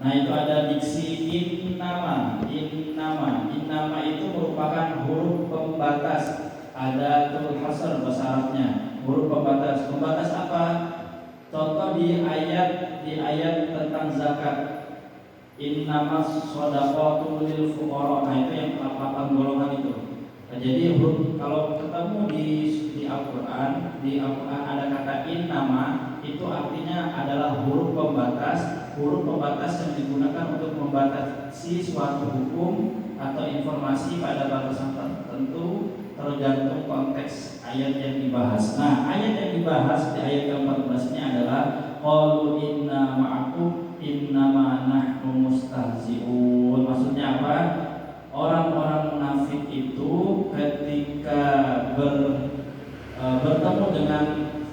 Nah itu ada diksi innama. Innama itu merupakan huruf pembatas. Ada tul hasr bahasa Arabnya, huruf pembatas. Pembatas apa? Contoh di ayat tentang zakat. Innamas shadaqatu lil fuqara. Nah itu yang 8 golongan itu. Nah, jadi kalau ketemu di Al-Qur'an, ada kata innama, itu artinya adalah huruf pembatas yang digunakan untuk membatasi suatu hukum atau informasi pada batasan tertentu tergantung konteks ayat yang dibahas. Nah, ayat yang dibahas di ayat ke-14 ini adalah qalu inna ma'akum innama nahnu mustahzi'un. Maksudnya apa? Orang-orang munafik itu ketika bertemu dengan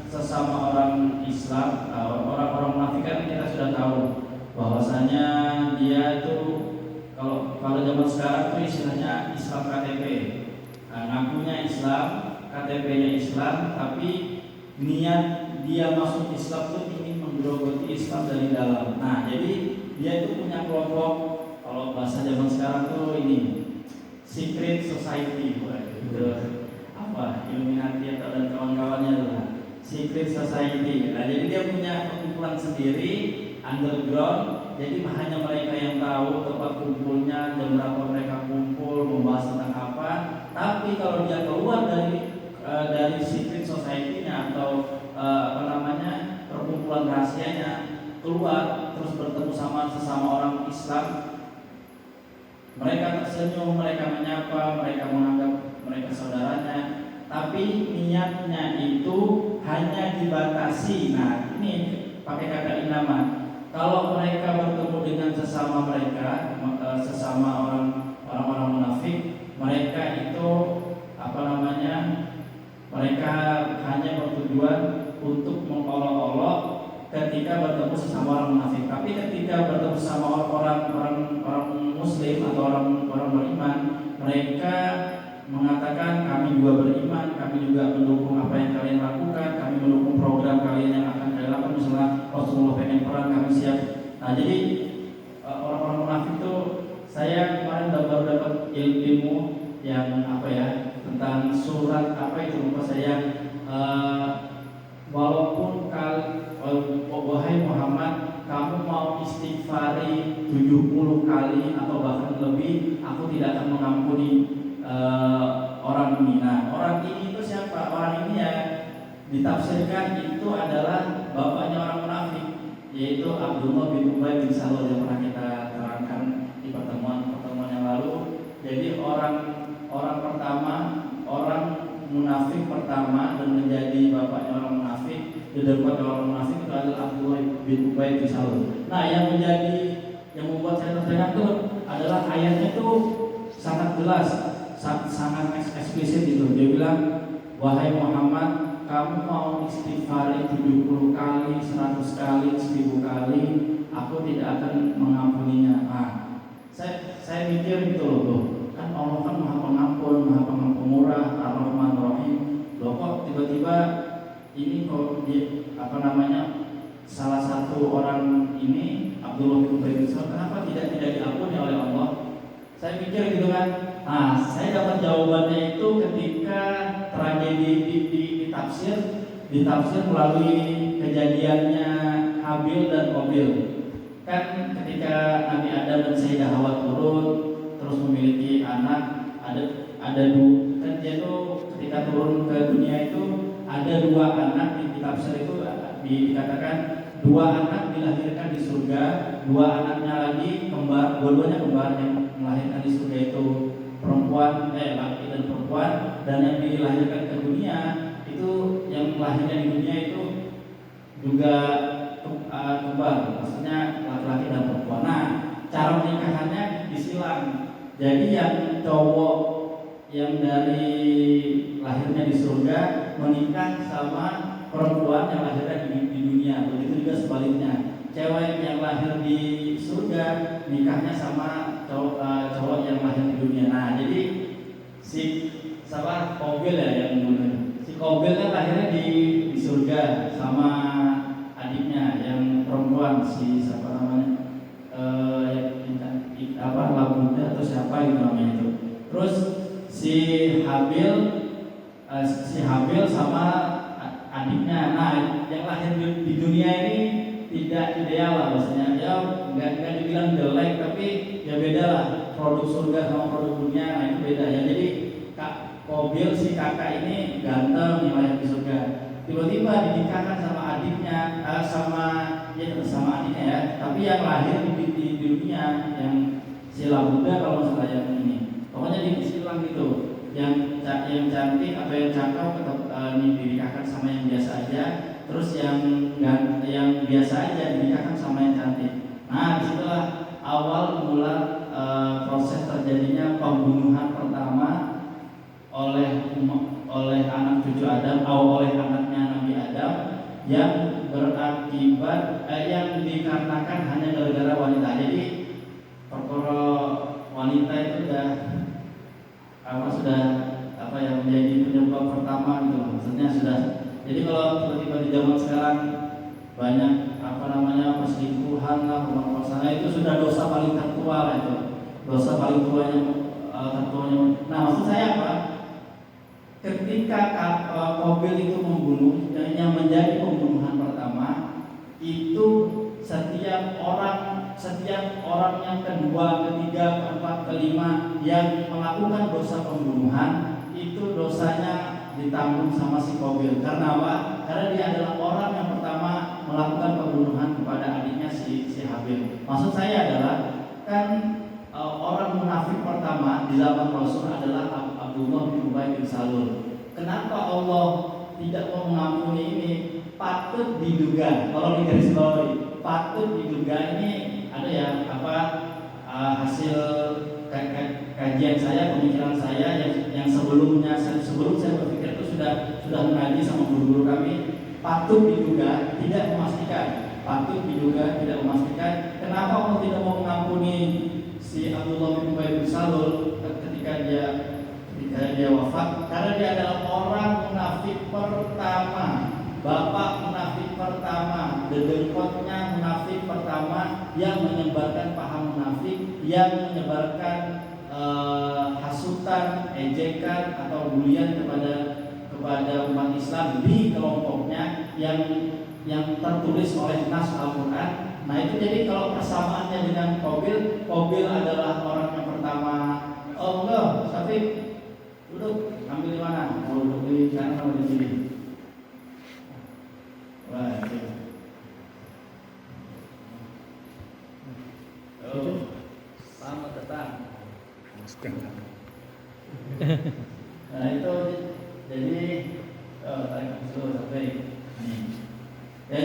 sesama orang Islam, orang-orang munafik kan kita sudah tahu bahwasanya dia itu kalau zaman sekarang itu istilahnya Islam KTP. Ngakunya Islam, KTP-nya Islam, tapi niat dia masuk Islam itu ingin menggerogoti Islam dari dalam. Nah, jadi dia itu punya kelompok, kalau bahasa zaman sekarang tuh ini secret society, gitu. Apa? Illuminati atau dan kawan-kawannya lah. Secret society. Nah, jadi dia punya kumpulan sendiri, underground. Jadi hanya mereka yang tahu tempat kumpulnya, jam berapa mereka kumpul, membahas tentang apa. Tapi kalau dia keluar dari secret society-nya atau perkumpulan rahasianya, keluar terus bertemu sesama orang Islam, mereka tersenyum, mereka menyapa, mereka menganggap mereka saudaranya, tapi niatnya itu hanya dibatasi. Nah, ini pakai kata innama. Kalau mereka bertemu dengan sesama mereka, sesama orang-orang munafik, mereka itu mereka hanya bertujuan untuk mengolok-olok ketika bertemu sesama orang munafik. Tapi ketika bertemu sama orang muslim atau orang beriman, mereka mengatakan kami juga beriman, kami juga mendukung apa yang kalian lakukan, kami mendukung program kalian yang akan kalian lakukan. Misalnya Rasulullah pengen perang, kami siap. Nah, jadi orang-orang munafik itu, saya kemarin baru dapat ilmu yang tentang surat lupa saya. Walaupun wahai Muhammad, kamu mau istighfari 70 kali atau bahkan lebih, aku tidak akan mengampuni orang ini. Nah, orang ini itu siapa? Orang ini ya ditafsirkan itu adalah bapaknya orang munafik, yaitu Abdullah bin Ubay bin Salul yang pernah kita terangkan di pertemuan yang lalu. Jadi orang pertama, orang munafik pertama dan menjadi bapaknya orang munafik, di depan orang munafik itu adalah Abdullah bin Ubay bin Salul. Nah, yang membuat saya tertekan itu adalah ayatnya itu sangat jelas, sangat eksplisit gitu. Dia bilang, wahai Muhammad, kamu mau istighfar 70 kali, 100 kali, 1000 kali, aku tidak akan mengampuninya. Nah, saya mikir gitu loh, kan Allah kan Maha Pengampun, Maha Pemurah, Ar-Rahman Ar-Rahim. Loh kok tiba-tiba ini salah satu orang ini Abdullah bin Ubay bin Salul, kenapa tidak diampuni oleh Allah? Saya pikir gitu kan. Nah, saya dapat jawabannya itu ketika tragedi ditafsir melalui kejadiannya Habil dan Qabil. Kan ketika Nabi Adam dan Sayyidah Hawa turun terus memiliki anak, ada dua, kan dia tuh ketika turun ke dunia itu ada 2 anak. Di tafsir itu dikatakan 2 anak dilahirkan di surga, 2 anaknya lagi kembar, dua-duanya kembar. Yang melahirkan di surga itu perempuan, laki dan perempuan, dan yang dilahirkan ke dunia itu, yang lahirnya di dunia itu juga kembar, maksudnya laki-laki dan perempuan. Nah, cara pernikahannya disilang. Jadi yang cowok yang dari lahirnya di surga menikah sama perempuan yang lahirnya di dunia. Begitu juga sebaliknya, cewek yang lahir di surga nikahnya sama cowok yang lahir di dunia. Nah, jadi si Qabil yang dulu, si Qabil kan lahirnya di surga sama adiknya yang perempuan, si namanya itu. Terus si Habil sama adiknya. Nah, yang lahir di dunia ini tidak ideal lah maksudnya. Ya nggak dibilang jelek, tapi ya beda lah, produk surga sama produk dunia. Nah itu beda ya. Jadi Qabil si kakak ini ganteng yang lahir di surga, tiba-tiba dinikahkan sama adiknya, sama adiknya ya, tapi yang lahir di dunia, yang si Labuda kalau misalnya yang ini, pokoknya dibilang gitu, yang cantik atau yang cakep tetap dinikahkan sama yang biasa aja, terus yang biasa aja dinikahkan sama yang cantik. Nah disitulah awal mula proses terjadinya pembunuhan pertama oleh anak cucu Adam, atau oleh anaknya Nabi Adam, yang berakibat yang dikarenakan hanya gara-gara wanita. Jadi perkara wanita itu sudah menjadi penyebab pertama gitu, maksudnya sudah. Jadi kalau tiba-tiba di zaman sekarang banyak perselingkuhan lah, pemerkosaan, itu sudah dosa paling tertua lah, itu dosa paling tuanya tertuanya. Nah maksud saya apa? Ketika Qabil itu membunuh, yang menjadi pembunuhan pertama itu setiap orang yang kedua, ketiga, keempat, kelima yang melakukan dosa pembunuhan itu dosanya ditanggung sama si Qabil. Karena apa? Karena dia adalah orang yang pertama melakukan pembunuhan kepada adiknya si Habil. Maksud saya adalah kan orang munafik pertama di zaman Rasul adalah Abdullah bin Ubay bin Salul. Kenapa Allah tidak mau mengampuni ini? Patut diduga, kalau digarisbawahi, patut diduga ini ada ya hasil kajian saya, pemikiran saya yang sebelum saya berpikir itu sudah mengaji sama guru-guru kami. Patut diduga tidak memastikan. Kenapa Allah tidak mau mengampuni si Abdullah bin Ubay bin Salul ketika dia wafat? Karena dia adalah orang munafik pertama, bapak munafik pertama, dedengkotnya munafik pertama, yang menyebarkan paham munafik, yang menyebarkan hasutan, ejekan atau bulian kepada umat Islam di kelompoknya yang tertulis oleh nas Al-Quran. Nah itu jadi kalau persamaannya dengan Qabil adalah orang yang pertama. Oh enggak, tapi duduk, ambil di mana? Mau duduk di kanan atau di sini? Wah, iya. Selamat datang. Nah itu jadi ya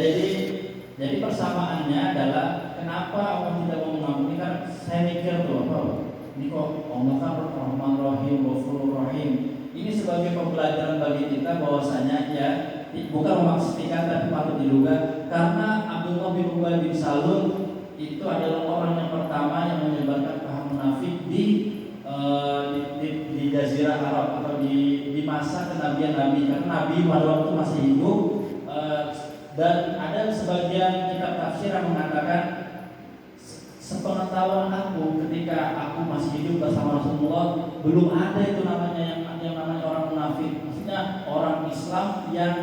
jadi persamaannya adalah kenapa Allah tidak mau mengampuni? Kan saya mikir tuh ini kok Allah kan Rahman Rahim, Ghafurur Rahim. Ini sebagai pembelajaran bagi kita bahwasanya ya bukan memastikan tapi patut diduga, karena Abdullah bin Ubay bin Salul itu adalah orang yang pertama yang menyebarkan paham munafik di Jazirah Arab atau di masa kenabian Nabi, karena Nabi pada waktu masih hidup. Dan ada sebagian kitab tafsir yang mengatakan sepengetahuan aku ketika aku masih hidup bersama Rasulullah belum ada itu namanya yang namanya orang munafik. Maksudnya orang Islam yang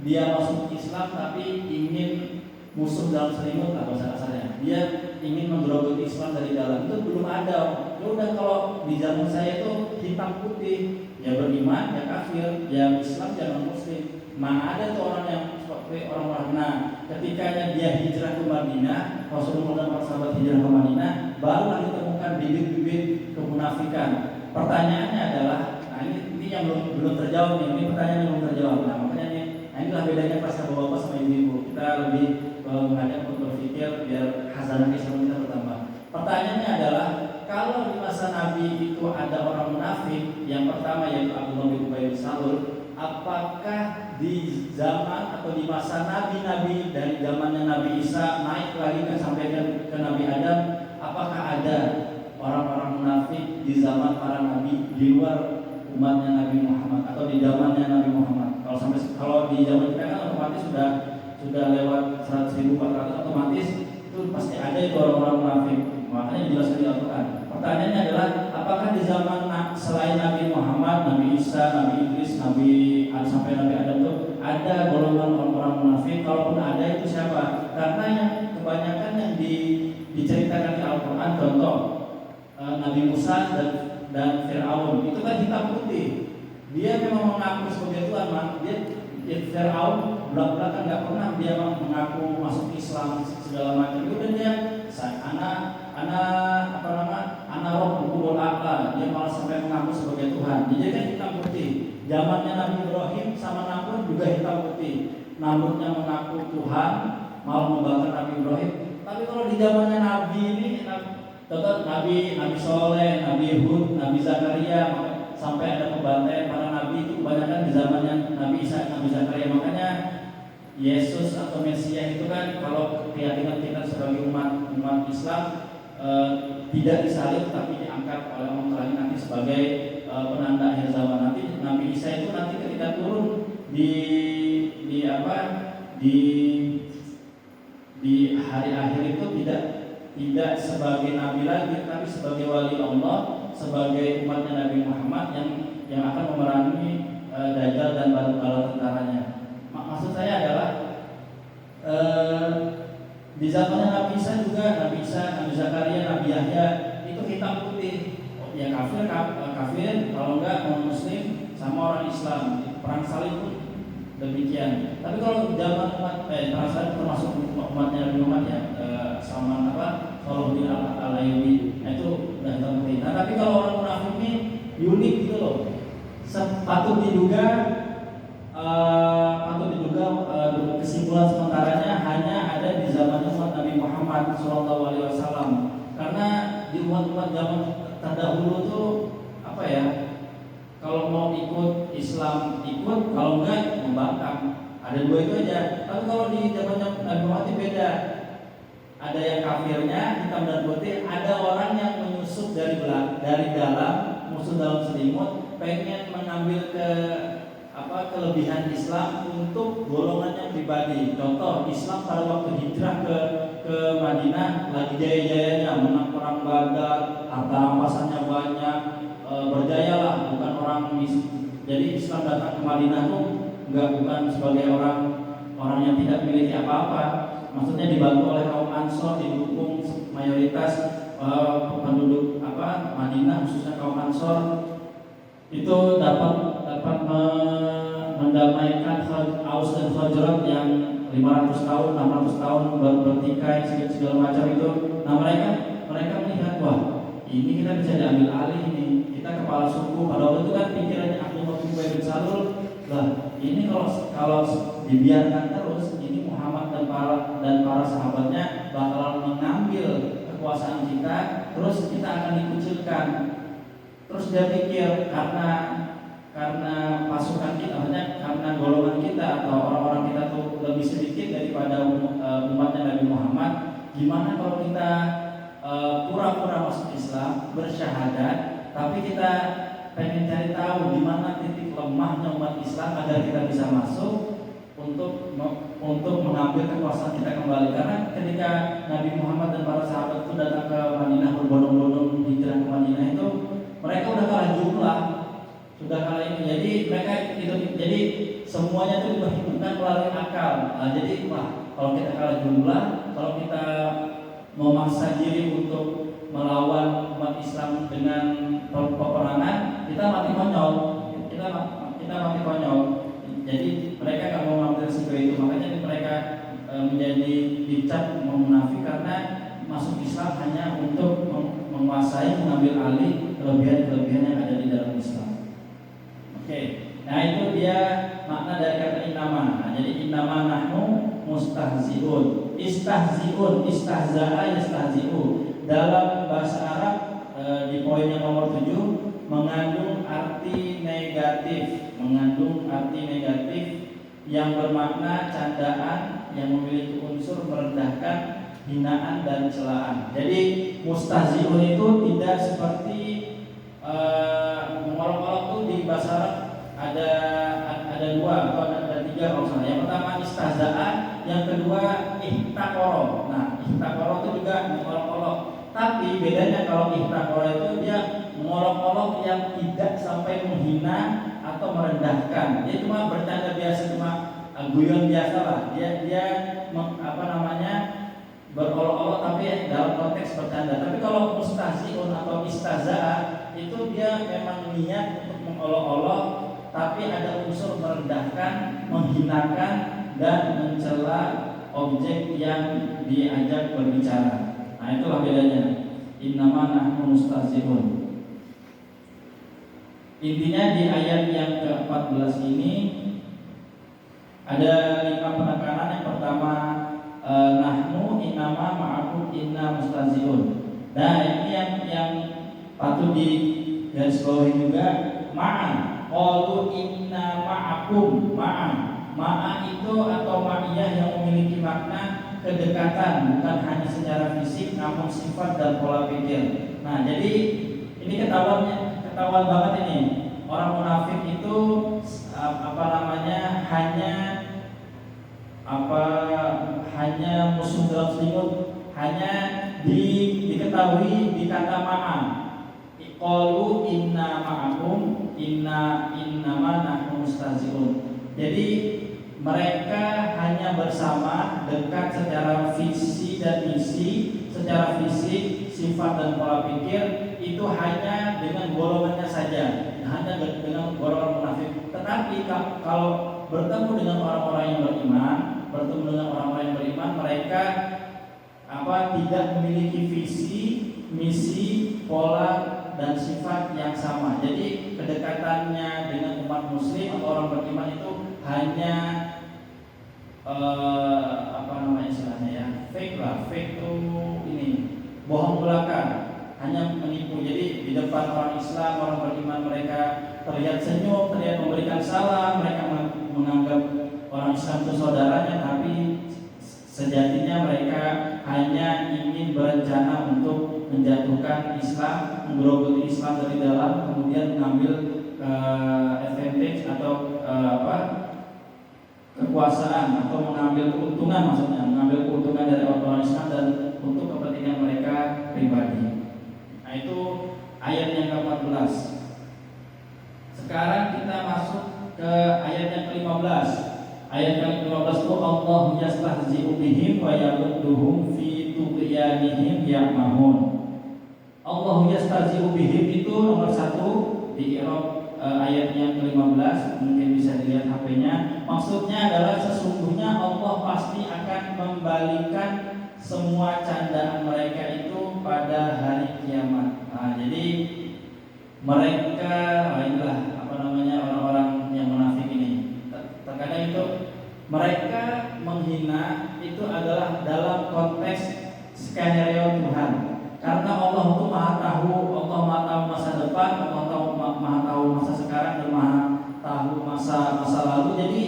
dia masuk Islam tapi ingin musuh dalam selimut lah bahasa kasarnya. Dia ingin menggerogoti Islam dari dalam, itu belum ada. Ya udah, kalau di zaman saya itu hitam putih, ya beriman, ya kafir, ya Islam, ya non Muslim. Mana ada tuh orang yang seperti orang-orang. Nah, ketikanya dia hijrah ke Madinah, Rasulullah dan para sahabat hijrah ke Madinah, barulah ditemukan bibit-bibit kemunafikan. Pertanyaannya adalah, nah ini yang belum terjawab nih. Ini pertanyaan yang belum terjawab. Nah, makanya inilah bedanya pas bapak-bapak sama ibu-ibu. Kita lebih menghadap untuk berpikir biar khazanah Islam kita bertambah. Pertanyaannya adalah, kalau di masa Nabi itu ada orang munafik, yang pertama yaitu Abdullah bin Ubay bin Salul, apakah di zaman atau di masa nabi-nabi dari zamannya Nabi Isa naik lagi sampai ke Nabi Adam, apakah ada orang-orang munafik di zaman para nabi di luar umatnya Nabi Muhammad atau di zamannya Nabi Muhammad? Kalau di zaman kita kan otomatis sudah lewat 100.400, otomatis itu pasti ada itu orang-orang munafik. Makanya dijelaskan di Al-Quran. Pertanyaannya adalah, apakah di zaman selain Nabi Muhammad, Nabi Isa, Nabi Idris, Nabi sampai Nabi Adam itu ada golongan orang-orang munafik? Kalaupun ada, itu siapa? Karena yang kebanyakan yang diceritakan di Al-Quran, contoh Nabi Musa dan Fir'aun, itu kan hitam putih. Dia memang mengaku sebagai Tuhan, dia Fir'aun belak-belakan nggak pernah dia mengaku masuk Islam segala macam. Itu dan dia anak roh kubul akal, dia malah sampai mengaku sebagai Tuhan. Jadi kan hitam putih. Zamannya Nabi Ibrahim sama Namrud juga hitam putih. Namrudnya mengaku Tuhan, malah membakar Nabi Ibrahim. Tapi kalau di zamannya Nabi ini, contoh Nabi Soleh, Nabi Hud, Nabi Zakaria, sampai ada pembantaian para nabi itu kebanyakan di zamannya Nabi Isa, Nabi Zakaria. Makanya Yesus atau Mesias itu kan kalau keyakinan kita sebagai umat Islam tidak disalib tapi diangkat oleh Allah Ta'ala nanti sebagai penanda akhir zaman. Nanti Nabi Isa itu nanti ketika turun di hari akhir itu tidak sebagai nabi lagi, tapi sebagai wali Allah, sebagai umatnya Nabi Muhammad yang akan memerangi Dajjal dan bala tentaranya. Maksud saya adalah di zamannya Nabi Isa juga, Nabi Zakaria, Nabi Yahya itu hitam putih. Ya kafir kalau enggak non muslim sama orang Islam. Perang salib pun demikian. Tapi kalau zaman perang salib termasuk umatnya Nabi Muhammad ya, sama Salahuddin Al-Ayyubi itu udah hitam putih. Nah tapi kalau orang munafik ini unik gitu loh. Patut diduga kesimpulan sementaranya hanya ada di zaman umat Nabi Muhammad SAW. Karena di umat-umat zaman terdahulu tuh kalau mau ikut Islam ikut, kalau enggak membangkang. Ada dua itu aja. Tapi kalau di zaman Nabi Muhammad beda. Ada yang kafirnya hitam dan putih, ada orang yang menyusup dari dalam, musuh dalam selimut, pengen mengambil kelebihan Islam untuk golongannya pribadi. Contoh, Islam pada waktu hijrah ke Madinah lagi jaya-jayanya, menang perang Badar, harta rampasannya banyak, berjayalah, bukan orang miskin. Jadi Islam datang ke Madinah tuh bukan sebagai orang yang tidak memiliki apa-apa. Maksudnya dibantu oleh kaum Ansor, didukung mayoritas penduduk Madinah, khususnya kaum Ansor itu dapat mendamaikan Aus dan Khazraj yang 500 tahun, 600 tahun bertikai segala macam itu. Nah mereka melihat, wah ini kita bisa diambil alih ini, kita kepala suku. Pada waktu itu kan pikirannya Abdullah bin Ubay bin Salul, lah ini kalau dibiarkan terus, ini Muhammad dan para sahabatnya bakalan mengambil kekuasaan kita, terus kita akan dikucilkan. Terus dia pikir karena pasukan kita, maksudnya karena golongan kita atau orang-orang kita tuh lebih sedikit daripada umatnya Nabi Muhammad, gimana kalau kita pura-pura masuk Islam, bersyahadat, tapi kita pengen cari tahu di mana titik lemahnya umat Islam agar kita bisa masuk untuk mengambil kekuasaan kita kembali. Karena ketika Nabi Muhammad dan para sahabat itu datang ke Madinah, berbondong-bondong hijrah ke Madinah itu, mereka udah kalah jumlah, sudah kalah ini. Jadi semuanya itu diperhitungkan melalui akal. Nah, jadi kalau kita kalah jumlah, kalau kita memaksa diri untuk melawan umat Islam dengan peperangan, kita mati konyol. Kita mati konyol. Jadi mereka nggak mau mengambil resiko itu. Makanya mereka menjadi dicap munafik karena masuk Islam hanya untuk menguasai, mengambil alih kelebihan-kelebihan yang ada di dalam Islam. Oke. Nah itu dia makna dari kata innama. Nah, jadi innama nahnu mustahziun. Istahza'a yastahzi'u. Dalam bahasa Arab di poin yang nomor 7 mengandung arti negatif yang bermakna candaan yang memiliki unsur merendahkan, hinaan dan celaan. Jadi mustahzi'un itu tidak seperti mengolok-olok itu di bahasa Arab ada dua atau ada tiga kalau salah. Yang pertama istahza'a, yang kedua ihtaqara. Nah, ihtaqara itu juga mengolok-olok. Tapi bedanya kalau ihtaqara itu dia mengolok-olok yang tidak sampai menghina atau merendahkan. Dia cuma bercanda biasa, cuma guyon biasa lah. Dia berolok-olok tapi dalam konteks bercanda. Tapi kalau mustahzi'un atau istazaa itu dia memang niat untuk mengolok-olok, tapi ada unsur merendahkan, menghinakan dan mencela objek yang diajak berbicara. Nah, itulah bedanya. Innama nahnu mustahzi'un. Intinya di ayat yang ke-14 ini ada 5 penekanan. Yang pertama, nahnu innama ma'akum inna mustahzi'un. Nah, ini yang patut digarisbawahi juga, ma'a. Qalu inna ma'akum. Ma'a itu atau ma'iyah yang memiliki makna kedekatan, bukan hanya secara fisik namun sifat dan pola pikir. Nah, jadi ini ketahuan banget ini. Orang munafik itu hanya musuh dalam selimut, hanya diketahui di kata ma'a. Qalu inna ma'akum innama nahnu mustahzi'un. Jadi mereka hanya bersama, dekat secara visi dan misi, secara fisik, sifat dan pola pikir itu hanya dengan golongannya saja, hanya dengan golongan munafik. Tetapi kalau bertemu dengan orang-orang yang beriman, mereka tidak memiliki visi, misi, pola dan sifat yang sama. Jadi kedekatannya dengan umat muslim atau orang beriman itu hanya istilahnya ya, fake itu ini bohong belaka, hanya menipu. Jadi di depan orang Islam, orang beriman, mereka terlihat senyum, terlihat memberikan salam, mereka menganggap orang Islam itu saudaranya, tapi sejatinya mereka hanya ingin berencana untuk menjatuhkan Islam, menggerogoti Islam dari dalam, kemudian mengambil advantage atau kekuasaan atau mengambil keuntungan dari orang Islam dan untuk kepentingan mereka pribadi. Nah, itu ayat yang ke-14. Sekarang kita masuk ke ayat yang ke-15. Ayat yang ke-15 itu Allah yastahzi'u bihim wa yamudduhum fi tughyanihim ya'mahun. Allah yastahzi'u bihim itu nomor 1 di ayat yang ke-15, mungkin bisa dilihat HP-nya. Maksudnya adalah sesungguhnya Allah pasti akan membalikan semua candaan mereka itu pada hari kiamat. Nah, jadi mereka orang-orang yang munafik ini. Terkadang itu mereka menghina itu adalah dalam konteks skenario Tuhan. Karena Allah itu Maha tahu masa depan, Allah Maha tahu masa sekarang dan Maha tahu masa lalu. Jadi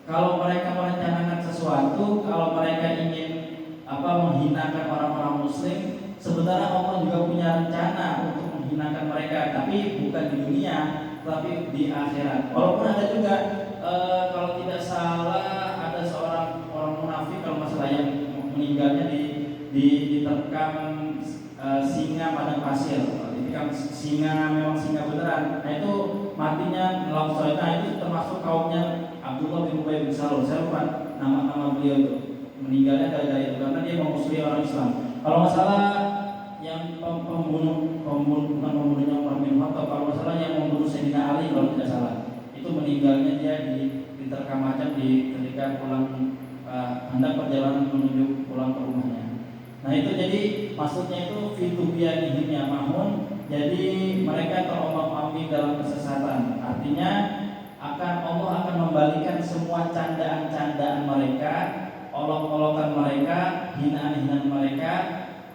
kalau mereka merencanakan sesuatu, kalau mereka ingin menghinakan orang-orang muslim, sebenarnya Allah juga punya rencana untuk menghinakan mereka, tapi bukan di dunia, tapi di akhirat. Walaupun ada juga kalau tidak salah ada seorang orang munafik kalau masalah yang meninggalnya diterkam singa padang pasir. Diterkam singa, memang singa beneran. Nah, itu matinya langsung. Nah, itu termasuk kaumnya Abdullah bin Ubay bin Salul. Saya lupa nama beliau itu. Meninggalnya gara-gara itu karena dia memusuhi orang Islam. Kalau masalah yang pembunuhnya Umar bin Khattab, kalau masalah yang membunuh Sayyidina Ali kalau tidak salah, itu meninggalnya dia diterkam macam ketika pulang hendak perjalanan menuju pulang ke rumahnya. Nah, itu jadi maksudnya itu fitubiyanihim ya'mahun. Jadi mereka terombang-ambing dalam kesesatan. Artinya Allah akan membalikan semua candaan-candaan mereka, olok-olokan mereka, hinaan-hinaan mereka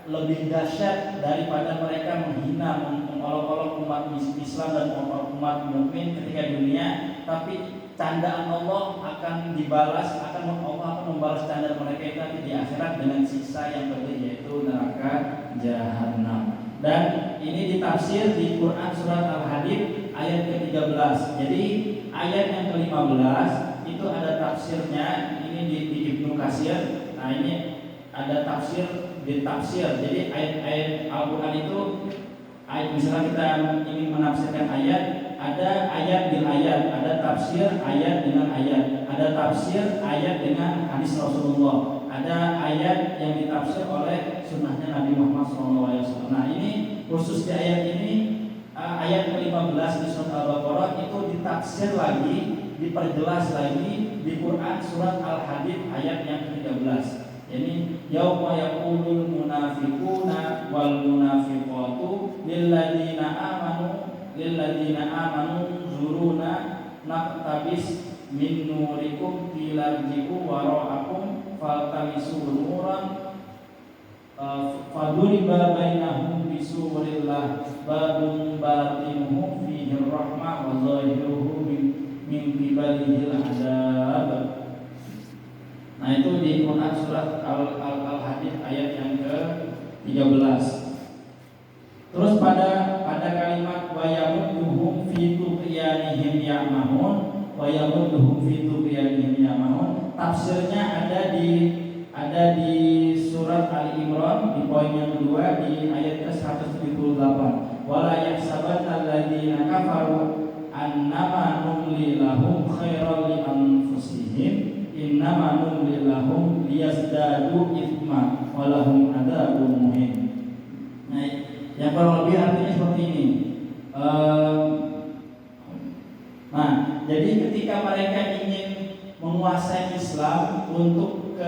lebih dahsyat daripada mereka menghina, mengolok-olok umat Islam dan umat mukmin ketika dunia. Tapi candaan Allah akan dibalas, Allah akan membalas candaan mereka itu nanti di akhirat dengan siksa yang pedih, yaitu neraka jahanam. Dan ini ditafsir di Quran surat Al-Hadid ayat ke-13. Jadi ayat yang ke-15 itu ada tafsirnya, ini di Ibnu Katsir. Nah, ini ada tafsir ditafsir. Jadi ayat-ayat Al-Qur'an itu misalnya kita ingin menafsirkan ayat, ada ayat bil ayat, ada tafsir ayat dengan ayat, ada tafsir ayat dengan hadis Rasulullah, ada ayat yang ditafsir oleh sunnahnya Nabi Muhammad SAW. Nah ini khusus di ayat ini, ayat ke-15 di surat Al-Baqarah itu ditafsir lagi, diperjelas lagi di Quran surat Al-Hadid ayat yang ke-13. Ini yauma yaqulul munafiquna wal munafiqatu lilladzina amanu zuruna naqtabis min nurikum tilarji'u wara'akum faltamisu nuran faduriba bainahum bisurillah babun batinuhu fihi rahmah wa zahiruhu min qibalihil adab. Nah itu di Quran surat Al-Hadid ayat yang ke-13. Terus pada kalimat wa yamudduhum fi tughyanihim ya'mahun, wa yamudduhum fi tughyanihim ya'mahun, tafsirnya ada di surat Ali Imran di poin yang kedua di ayat ke-178. Wala yahsabanna alladziina kafaru annama numli lahum khairal li anfusihim innama numli lahum liyazdadu itsma wa lahum adzabun muhin. Nah, yang kurang lebih artinya seperti ini. Nah, jadi ketika mereka ingin menguasai Islam untuk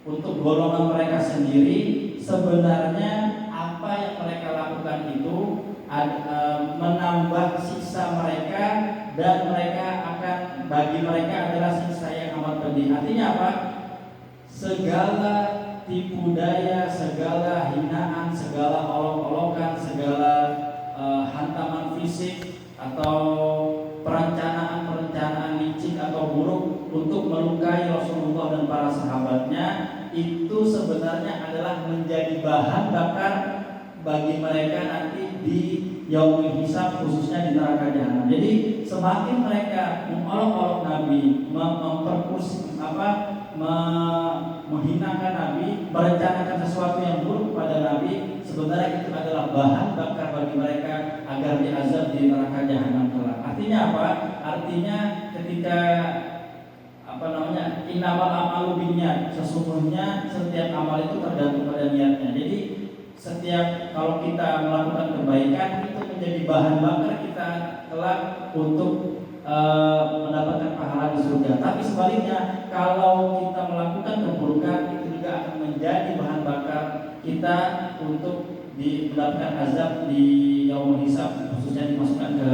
untuk golongan mereka sendiri, sebenarnya apa yang mereka lakukan itu menambah siksa mereka, dan bagi mereka adalah siksa yang amat pedih. Artinya apa? Segala tipu daya, segala hinaan, segala olok-olokan, segala hantaman fisik atau perencanaan licik atau buruk untuk melukai Rasulullah dan para sahabatnya, itu sebenarnya adalah menjadi bahan bakar bagi mereka nanti di yaumul hisab, khususnya di neraka jahanam. Jadi semakin mereka mengolok-olok Nabi, menghinakan Nabi, merencanakan sesuatu yang buruk pada Nabi, sebenarnya itu adalah bahan bakar bagi mereka agar diazab di neraka jahanam kelak. Artinya apa? Artinya ketika innamal a'malu binniyat, sesungguhnya setiap amal itu tergantung pada niatnya. Jadi setiap kalau kita melakukan kebaikan itu menjadi bahan bakar kita kelak untuk mendapatkan pahala di surga. Tapi sebaliknya, kalau kita melakukan keburukan, itu juga akan menjadi bahan bakar kita untuk mendapatkan azab di yaumul hisab, khususnya dimasukkan ke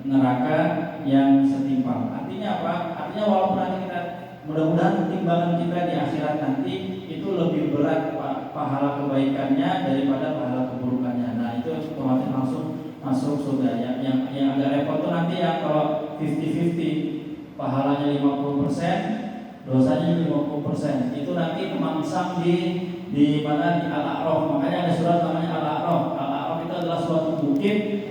neraka yang setimpal. Artinya apa? Artinya walaupun nanti kita mudah-mudahan timbangan kita di akhirat nanti itu lebih berat pahala kebaikannya daripada pahala keburukannya. Nah itu otomatis langsung masuk surga. Yang agak repot tuh nanti ya kalau 50-50, pahalanya 50%, dosanya 50%. Itu nanti memangsang di mana, di Al-A'raf. Makanya ada surat namanya Al-A'raf. Al-A'raf itu adalah suatu bukit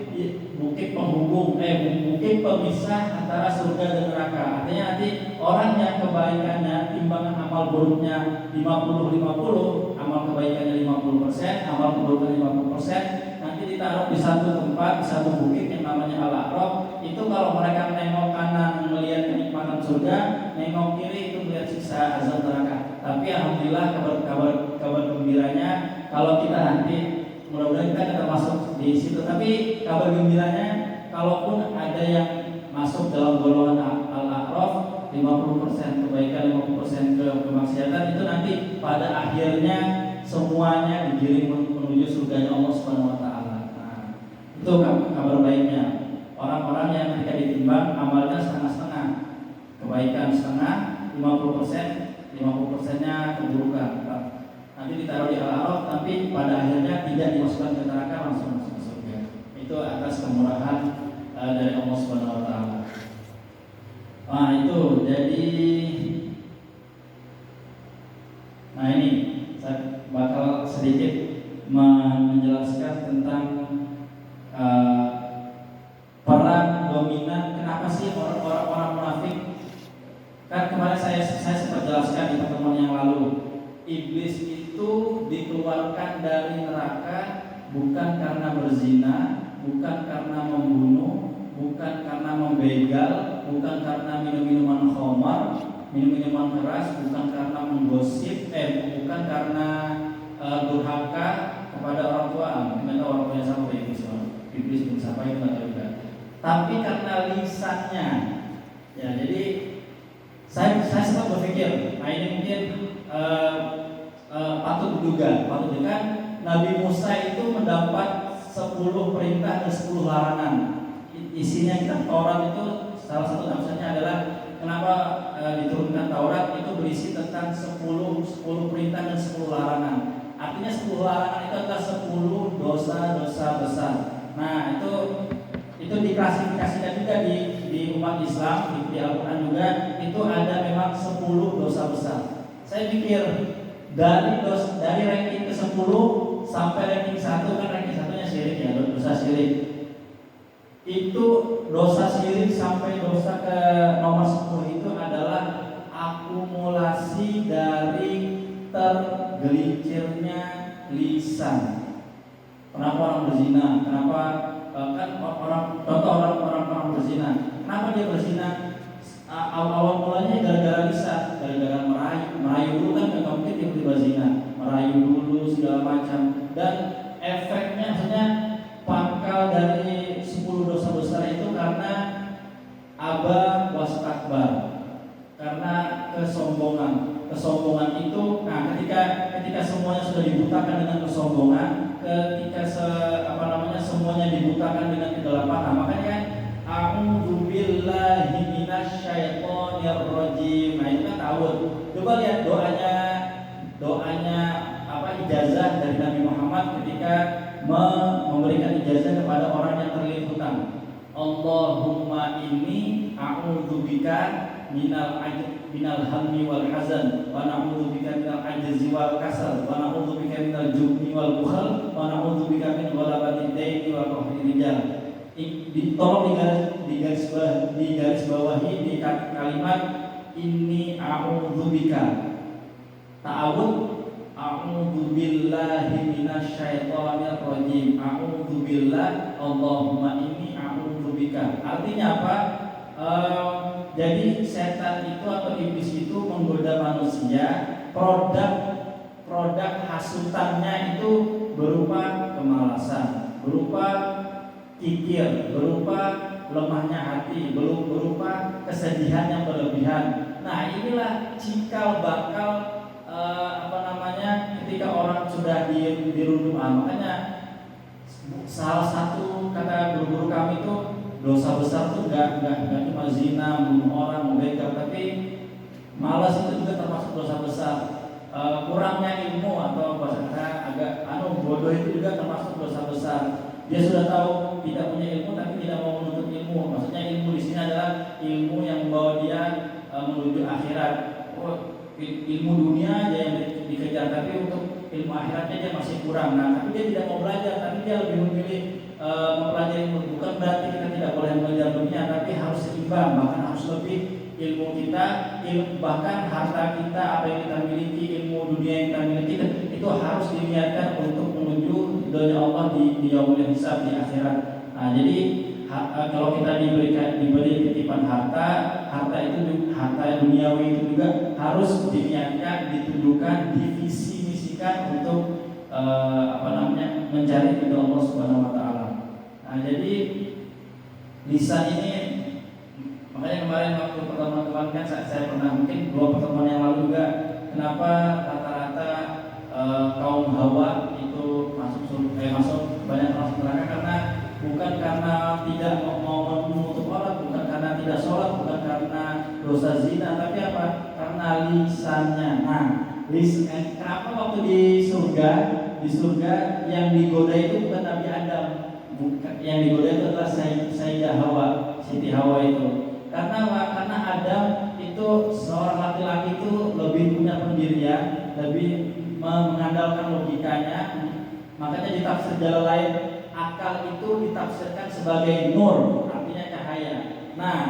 penghubung, bukit pemisah antara surga dan neraka. Artinya nanti orang yang kebaikannya timbangan amal buruknya 50-50, amal kebaikannya 50%, amal keburukannya 50%, nanti ditaruh di satu tempat, di satu bukit yang namanya Al-A'raf. Itu kalau mereka menengok kanan melihat kenikmatan surga, nengok kiri itu melihat siksa azab neraka. Tapi alhamdulillah kabar gembiranya, kalau kita nanti mudah-mudahan kita akan masuk di situ. Tapi kabar gembiranya, kalaupun ada yang masuk dalam golongan Al-A'raf, 50% kebaikan, 50% kemaksiatan, itu nanti pada akhirnya semuanya digiring menuju surganya Allah Subhanahu wa taala. Nah, itu kabar baiknya. Orang-orang yang ketika ditimbang amalnya setengah-setengah, kebaikan setengah, 50%-nya keburukan. Nanti ditaruh di Al-A'raf, tapi pada akhirnya tidak dimasukkan ke neraka, langsung masuk ke surga. Itu atas kemurahan dari Allah Subhanahu wa taala. Nah, itu jadi ini saya bakal sedikit menjelaskan tentang peran dominan. Kenapa sih orang munafik? Kan kemarin saya sempat jelaskan di pertemuan yang lalu iblis itu dikeluarkan dari neraka bukan karena berzina, bukan karena membunuh, bukan karena membegal, bukan karena minum-minuman khamar, minum-minuman keras, bukan karena menggosip, bukan karena durhaka kepada orang tua. Mungkin tahu orang tuanya sama iblis, iblis itu siapa itu nggak tahu juga. Tapi karena lisannya, ya jadi saya sempat berpikir, nah ini mungkin patut diduga kan Nabi Musa itu mendapat 10 perintah dan 10 larangan. Isinya kitab Taurat itu salah satu alasannya adalah kenapa diturunkan Taurat itu berisi tentang 10 perintah dan 10 larangan. Artinya 10 larangan itu adalah 10 dosa-dosa besar. Nah, itu diklasifikasikan juga di umat Islam, di Al-Qur'an juga itu ada memang 10 dosa besar. Saya pikir dari ranking ke-10 sampai ranking 1, kan ranking 1-nya syirik ya, dosa syirik. Itu dosa syirik sampai dosa ke nomor 10 itu adalah akumulasi dari tergelincirnya lisan. Kenapa orang berzina? Kenapa kan orang berzina? Kenapa dia berzina? Awal mulanya gara-gara lisan, gara-gara merayu dulu kan nggak mungkin tiba-tiba zina, merayu dulu segala macam. Dan efeknya maksudnya pangkal dari 10 dosa besar itu karena aba wastakbar, karena kesombongan itu. Nah, ketika semuanya sudah dibutakan dengan kesombongan, ketika semuanya dibutakan dengan kegelapan, nah makanya kan a'udzubillahi minasyaitonir rajim. Nah itu kan ta'awud. Coba lihat doanya ijazah dari Nabi Muhammad ketika memberikan ijazah kepada orang yang terlilit hutang. Allahumma inni a'udzubika minal hammi wal hazan wa na'udzubika minal ajzi wal kasal wa na'udzubika minal jubni wal bukhal wa na'udzubika min ghalabatid daini wa qahri rijal. Tolong digaris bawahi di kalimat inni a'udzubika. Ta'awud, a'udzubillahi minasyaitonir rajim. A'udzubillah, Allahumma inni a'udzubika. Artinya apa? Jadi setan itu atau iblis itu menggoda manusia. Produk hasutannya itu berupa kemalasan, berupa kikir, berupa lemahnya hati, berupa kesedihan yang berlebihan. Nah, inilah cikal bakal ketika orang sudah dirundung. Makanya salah satu kata guru-guru kami itu dosa besar itu enggak cuma zina, bunuh orang, membegal, tapi malas itu juga termasuk dosa besar. Kurangnya ilmu atau bahasa agak bodoh itu juga termasuk dosa besar. Dia sudah tahu tidak punya ilmu tapi tidak mau menuntut ilmu. Maksudnya ilmu di sini adalah ilmu yang membawa dia menuju akhirat. Ilmu dunia aja yang dikejar, tapi untuk ilmu akhiratnya dia masih kurang. Nah, tapi dia tidak mau belajar, tapi dia lebih memilih mempelajari ilmu. Bukan berarti kita tidak boleh belajar dunia, tapi harus seimbang, bahkan harus lebih ilmu kita, bahkan harta kita, apa yang kita miliki, ilmu dunia yang kita miliki itu harus diniatkan untuk menuju ridhonya Allah di yaumul hisab, di akhirat. Nah, jadi kalau kita diberi titipan harta itu, harta duniawi itu juga harus diniatkan, ditujukan, divisi-misikan untuk mencari ridho Allah Subhanahu wa taala. Nah, jadi lisan ini, makanya kemarin waktu pertemuan kan saya pernah, mungkin 2 pertemuan yang lalu juga, kenapa rata-rata kaum Hawa itu masuk banyak masuk neraka, karena bukan karena tidak mau menutup aurat, bukan karena tidak sholat, bukan karena dosa zina, tapi apa? Karena lisannya. Nah, kenapa waktu di surga yang digoda itu bukan Nabi Adam, yang digoda itu adalah Sayyidah Hawa, Siti Hawa itu. Karena Adam itu seorang laki-laki itu lebih punya pendirian, lebih mengandalkan logikanya. Makanya di tafsir jalan lain, akal itu ditafsirkan sebagai nur, artinya cahaya. Nah,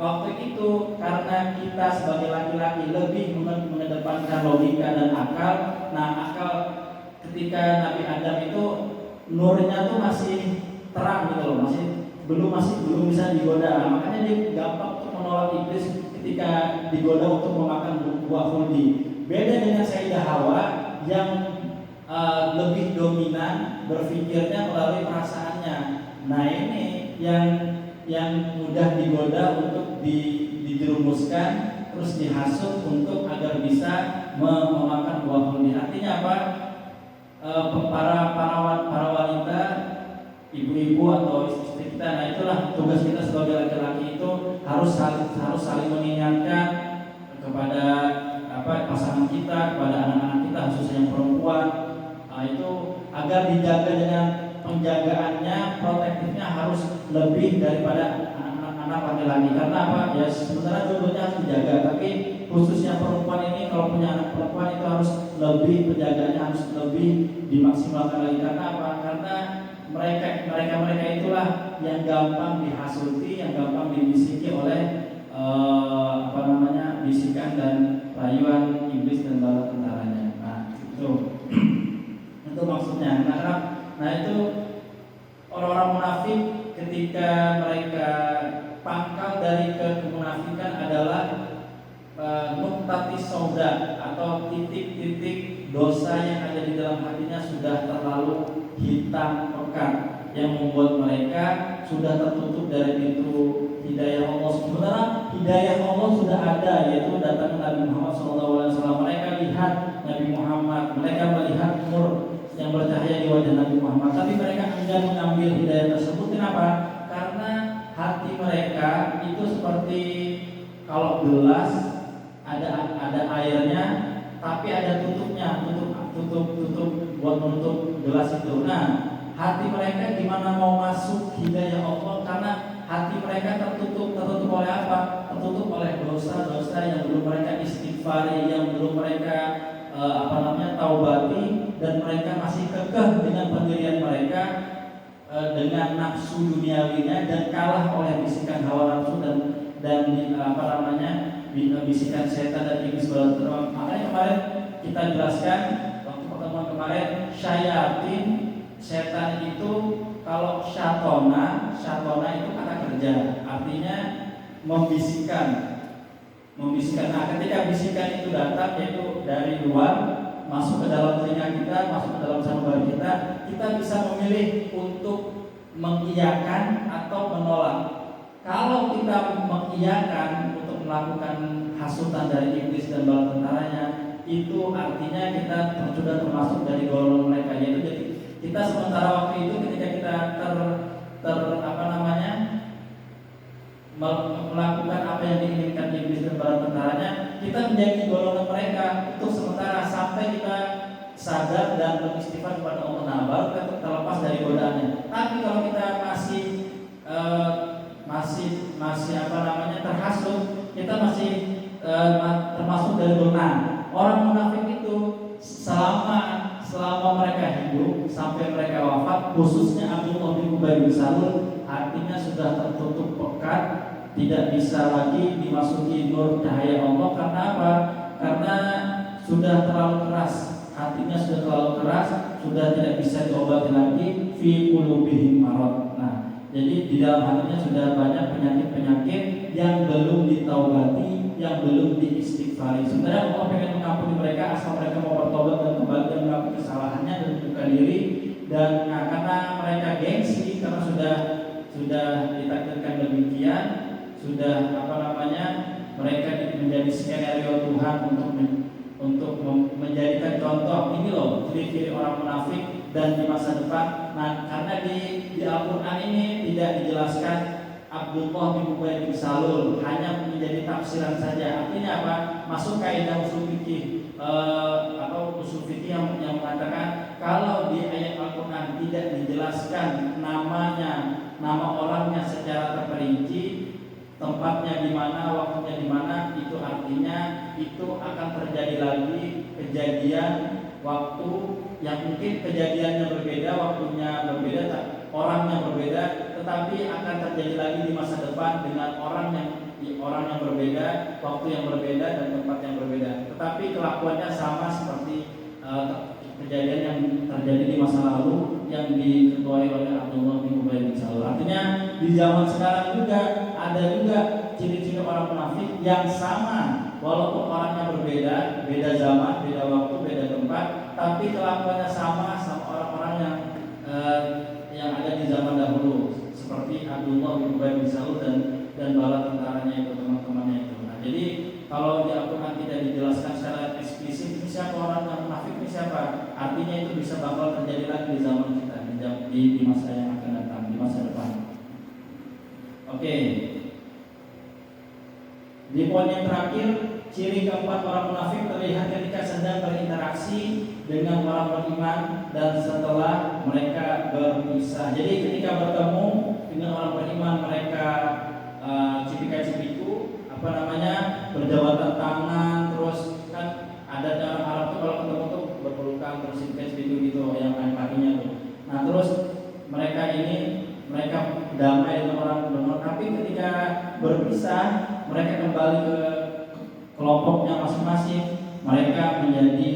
waktu itu karena kita sebagai laki-laki lebih mengedepankan logika dan akal. Nah, akal ketika Nabi Adam itu nurnya tuh masih terang gitu loh, masih belum bisa digoda. Makanya dia gampang untuk menolak iblis ketika digoda untuk memakan buah khuldi. Beda dengan Sayyidah Hawa yang lebih dominan berpikirnya melalui perasaannya. Nah, ini yang mudah digoda untuk dijerumuskan, terus dihasut untuk agar bisa memakan buah khuldi. Artinya apa? Para wanita, ibu-ibu atau istri kita, nah itulah tugas kita sebagai laki-laki itu harus saling mengingatkan kepada pasangan kita, kepada anak-anak kita khususnya yang perempuan, itu agar dijaga dengan penjagaannya, protektifnya harus lebih daripada anak-anak laki-laki. Karena apa? Ya sebenarnya dua-duanya harus dijaga, tapi khususnya perempuan ini kalau punya anak perempuan itu harus lebih, penjagaannya harus lebih dimaksimalkan lagi. Karena apa? Karena mereka itulah yang gampang dihasuti, yang gampang dibisiki oleh bisikan dan rayuan iblis dan bala tentaranya. Nah, itu maksudnya. Nah, itu orang-orang munafik ketika mereka pangkal dari kemunafikan adalah nuktati sauda atau titik-titik dosa yang ada di dalam hatinya sudah terlalu hitam pekat yang membuat mereka sudah tertutup dari pintu hidayah Allah. Sebenarnya hidayah Allah sudah ada, yaitu datang Nabi Muhammad SAW. Mereka lihat Nabi Muhammad, mereka melihat nur yang bercahaya di wajah Nabi Muhammad, tapi mereka enggan mengambil hidayah tersebut. Kenapa? Karena hati mereka itu seperti kalau gelas ada airnya, tapi ada tutupnya, tutup buat menutup gelas itu. Nah, hati mereka gimana mau masuk hidayah Allah? Karena hati mereka tertutup oleh apa? Tertutup oleh dosa-dosa yang belum mereka istighfari, yang belum mereka taubati, dan mereka masih kekeh dengan pendirian mereka, dengan nafsu duniawinya, dan kalah oleh bisikan hawa nafsu dan bisikan setan dan iblis bala tentar. Makanya kemarin kita jelaskan waktu pertemuan kemarin, syayatin, setan itu kalau syatona itu kata kerja, artinya membisikkan. Nah, ketika bisikan itu datang, yaitu dari luar masuk ke dalam telinga kita, masuk ke dalam sanubari kita bisa memilih untuk mengiyakan atau menolak. Kalau kita mengiyakan untuk melakukan hasutan dari iblis dan bala tentaranya, itu artinya kita sudah termasuk dari golongan mereka. Yaitu jadi kita sementara waktu itu ketika kita melakukan apa yang diinginkan iblis dan bala tentaranya, kita menjadi golongan mereka untuk sementara sampai kita sadar dan beristighfar kepada Allah. Nah, baru kita terlepas dari godaannya. Tapi kalau kita masih terhasut, kita masih termasuk dari dosa. Orang munafik itu selama mereka hidup sampai mereka wafat, khususnya Abdullah bin Ubay bin Salul, artinya sudah tertutup pekat, tidak bisa lagi dimasuki nur cahaya Allah. Karena apa? Karena sudah terlalu keras, hatinya sudah terlalu keras, sudah tidak bisa diobati lagi. Fi qulubihim marad. Nah, jadi di dalam hatinya sudah banyak penyakit-penyakit yang belum ditaubati, yang belum diistighfari. Sebenarnya Allah pengen mengampuni mereka asal mereka mau bertobat dan kembali dan mengakui kesalahannya dan membuka diri. Dan karena mereka gengsi, karena sudah ditakdirkan demikian, sudah mereka menjadi skenario Tuhan untuk menjadikan contoh. Ini loh ciri-ciri orang munafik dan di masa depan. Nah, karena di Al-Quran ini tidak dijelaskan Abdullah bin Ubay bin Salul, hanya menjadi tafsiran saja. Artinya apa? Masuk kaidah usul fikih atau usul fikih yang mengatakan kalau di ayat Al-Quran tidak dijelaskan nama orangnya secara terperinci, tempatnya di mana, waktunya di mana, itu artinya itu akan terjadi lagi kejadian waktu yang mungkin kejadiannya berbeda, waktunya berbeda, orangnya berbeda, tetapi akan terjadi lagi di masa depan dengan orang di orang yang berbeda, waktu yang berbeda dan tempat yang berbeda. Tetapi kelakuannya sama seperti kejadian yang terjadi di masa lalu yang diketuai oleh Abdullah bin Ubay bin Salul. Artinya di zaman sekarang juga ada juga ciri-ciri orang munafik yang sama, walaupun orangnya berbeda, beda zaman, beda waktu, beda tempat, tapi kelakuannya sama orang-orang yang ada di zaman dahulu, seperti Abdullah bin Ubay bin Salul dan bala tentaranya itu, teman-temannya itu. Nah, jadi kalau di Al-Quran tidak dijelaskan secara eksplisit ini siapa orang yang munafik, ini siapa, artinya itu bisa bakal terjadi lagi di zaman kita, di masa yang akan datang, di masa depan. Oke. Di poin yang terakhir, ciri keempat orang munafik terlihat ketika sedang berinteraksi dengan orang beriman dan setelah mereka berpisah. Jadi ketika bertemu dengan orang beriman, mereka cipika-cipiku, berjabatan tangan, terus kan ada orang Arab tuh kalau ketemu tuh berpelukan, terus cipika-cipiku gitu, yang main kakinya tuh. Nah terus mereka damai dengan orang beriman, tapi ketika berpisah mereka kembali ke kelompoknya masing-masing. Mereka menjadi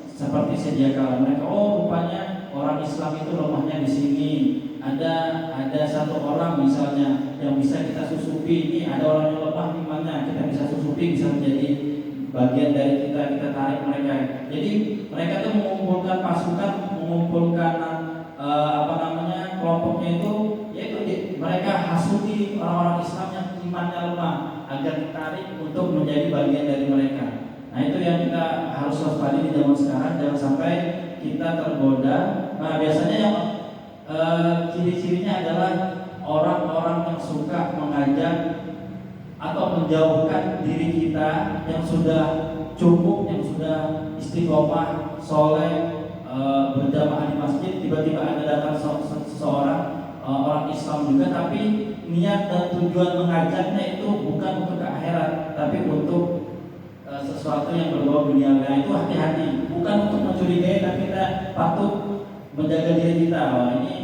seperti sedia kala. Mereka rupanya orang Islam itu lemahnya di sini. Ada satu orang misalnya yang bisa kita susupi. Ini ada orang yang lemah di mana kita bisa susupi, bisa menjadi bagian dari kita tarik mereka. Jadi mereka tuh mengumpulkan pasukan, mengumpulkan kelompoknya itu, yaitu mereka hasuti orang-orang Islam yang imannya lemah agar ditarik untuk menjadi bagian dari mereka. Nah itu yang kita harus waspada di zaman sekarang, jangan sampai kita tergoda. Nah biasanya yang ciri-cirinya adalah orang-orang yang suka mengajak atau menjauhkan diri kita yang sudah cukup, yang sudah istiqomah, soleh, berjamaah di masjid. Tiba-tiba ada datang seseorang orang Islam juga, tapi niat dan tujuan mengajaknya itu bukan untuk ke akhirat, tapi untuk sesuatu yang berbau dunia. Nah itu hati-hati, bukan untuk mencurigai, tapi kita patut menjaga diri kita. Ini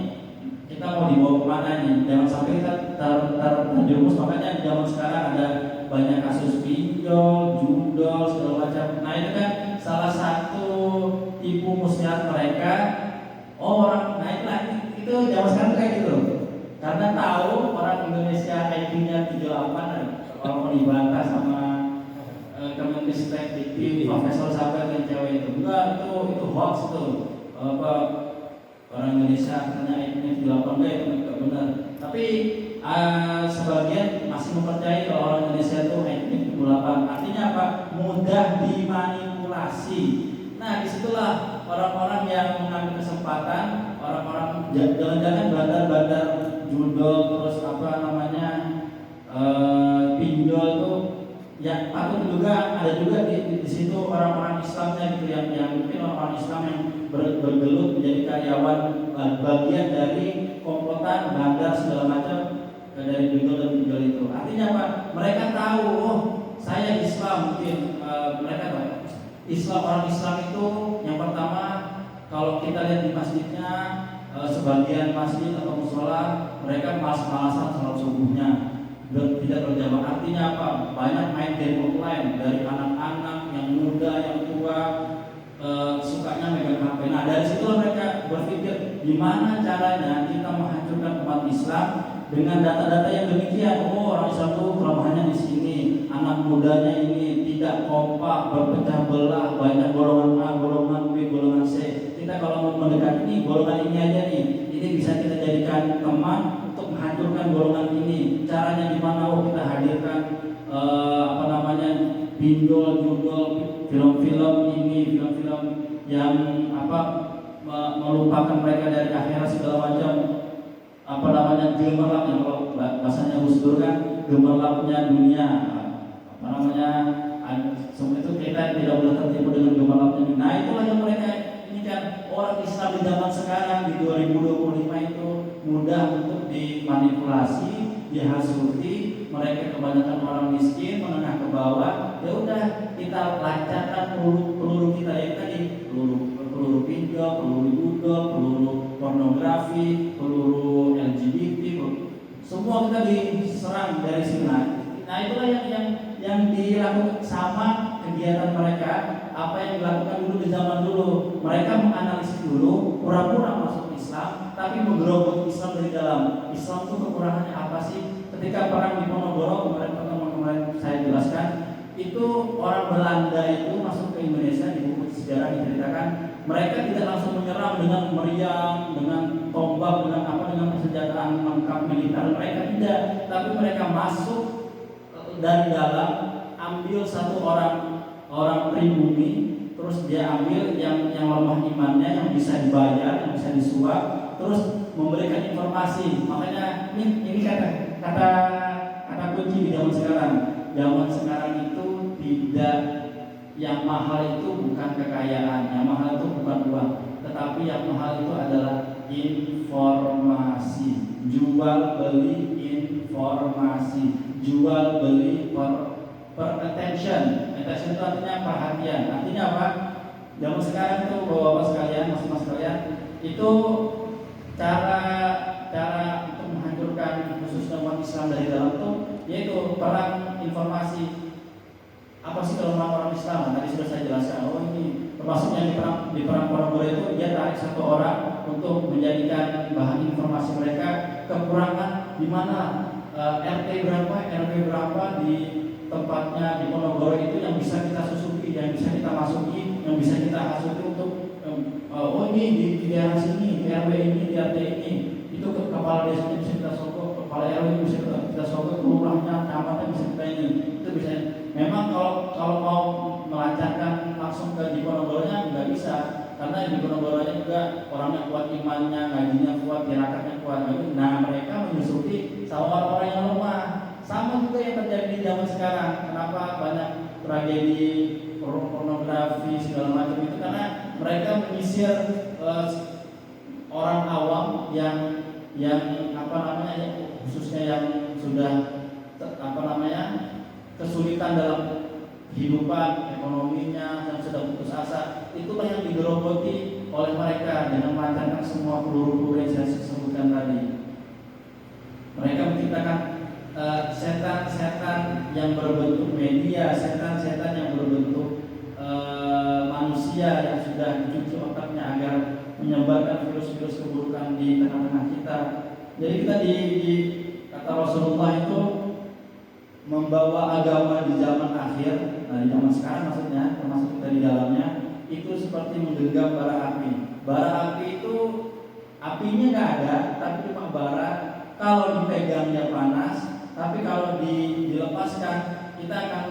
kita mau dibawa kemana nih? Jangan sampai kita terjerumus. Makanya di zaman sekarang ada banyak kasus pinjol, judol, segala macam. Nah itu kan salah satu tipu muslihat mereka. Orang naiklah itu zaman sekarang kayak gitu. Karena tahu orang Indonesia IQ-nya 38, kalau mau dibantah sama Kemenristek Dikti, Profesor Sabar yang cewek itu, enggak, itu hoax itu. Orang Indonesia katanya IQ-nya 38, itu enggak benar. Tapi sebagian masih mempercayai kalau orang Indonesia itu IQ-nya 38. Artinya apa? Mudah dimanipulasi. Nah disitulah orang-orang yang mengambil kesempatan, orang-orang jangan-jangan bandar-bandar judol, terus pinjol tuh ya patut juga ada juga di situ orang-orang Islamnya gitu, yang mungkin orang Islam yang bergelut menjadi karyawan, bagian dari komplotan bandar segala macam dari judol dan pinjol itu. Artinya apa? Mereka tahu, saya Islam, mungkin mereka tahu Islam. Orang Islam itu yang pertama, kalau kita lihat di masjidnya, sebagian masjid atau musola mereka malas-malasan salat subuhnya, tidak berjamaah. Artinya apa? Banyak main game online, dari anak-anak yang muda, yang tua, sukanya megang HP. Nah dari situlah mereka berpikir gimana caranya kita menghancurkan umat Islam dengan data-data yang demikian. Orang Islam itu kelemahannya di sini, anak mudanya ini tidak kompak, berpecah belah, banyak golongan A, golongan B, golongan C. Kita kalau mau mendekat ini, golongan ini aja nih, ini bisa kita jadikan teman untuk menghancurkan golongan ini. Caranya gimana? Kita hadirkan pinjol, judol, film-film ini, film-film yang melupakan mereka dari akhirat segala macam. Gemerlap, yang kalau bahasanya Gus Dur kan gemerlapnya dunia. Semua itu kita tidak boleh tertipu dengan gemerlapnya dunia. Nah itulah yang mereka ini kan, orang Islam di zaman sekarang di 2025 itu mudah untuk dimanipulasi, dihasuti. Mereka kebanyakan orang miskin, menengah ke bawah. Ya udah, kita lancarkan peluru kita yang tadi, peluru pinjol, peluru judol, peluru pornografi, peluru LGBT, semua kita diserang dari Sinai. Nah itulah yang dilakukan sama kegiatan mereka. Apa yang dilakukan dulu di zaman dulu, mereka menganalisis dulu, pura-pura masuk Islam, tapi menggerogoti Islam dari dalam. Islam itu kekurangannya apa sih? Ketika perang di Ponorogo kemarin saya jelaskan, itu orang Belanda itu masuk ke Indonesia, di buku sejarah diceritakan mereka tidak langsung menyerang dengan meriam, dengan tombak, dengan persenjataan lengkap militer. Mereka tidak, tapi mereka masuk dari dalam, ambil satu orang pribumi, terus dia ambil yang lemah imannya, yang bisa dibayar, yang bisa disuap, terus memberikan informasi. Makanya ini kata kunci di zaman sekarang. Zaman sekarang itu tidak, yang mahal itu bukan kekayaan, yang mahal itu bukan uang, tetapi yang mahal itu adalah informasi. Jual beli informasi, jual beli per attention. Attention itu artinya perhatian. Artinya apa? Zaman sekarang itu bapak-bapak sekalian, mas-mas sekalian, itu cara untuk menghancurkan khususnya umat Islam dari dalam itu, yaitu perang informasi. Apa sih kelemahan orang Islam? Tadi sudah saya jelaskan. Oh ini termasuk yang di perang Ponorogo itu, dia tarik satu orang untuk menjadikan bahan informasi mereka. Kekurangan di mana, RT berapa, RW berapa di tempatnya di Ponorogo itu yang bisa kita susupi, yang bisa kita masuki, yang bisa kita hasuti untuk oh ini di daerah sini, di RW ini, di RT ini, itu kepala desanya bisa kita sogok, kepala RW ini bisa kita sogok, kelurahnya, camatnya bisa kita ini, itu bisa. Memang kalau mau melancarkan langsung ke Diponegoro-nya nggak bisa, karena di Diponegoro-nya juga orangnya kuat imannya, ngajinya kuat, tirakatnya kuat. Nah mereka menyusupi sama orang-orang yang lemah. Sama juga yang terjadi di zaman sekarang. Kenapa banyak tragedi pornografi segala macam itu? Karena mereka menyisir orang awam yang khususnya yang sudah kesulitan dalam kehidupan ekonominya, yang sudah putus asa. Itulah yang digerogoti oleh mereka dengan melancarkan semua peluru-peluru yang saya sebutkan tadi. Mereka menciptakan setan-setan yang berbentuk media, setan-setan yang berbentuk manusia yang sudah dicuci otaknya agar menyebarkan virus-virus keburukan di tengah-tengah kita. Jadi kita di kata Rasulullah itu membawa agama di zaman akhir, nah di zaman sekarang maksudnya, termasuk kita di dalamnya, itu seperti menggenggam bara api. Bara api itu apinya nggak ada, tapi cuma bara. Kalau dipegang dia panas, tapi kalau dilepaskan kita akan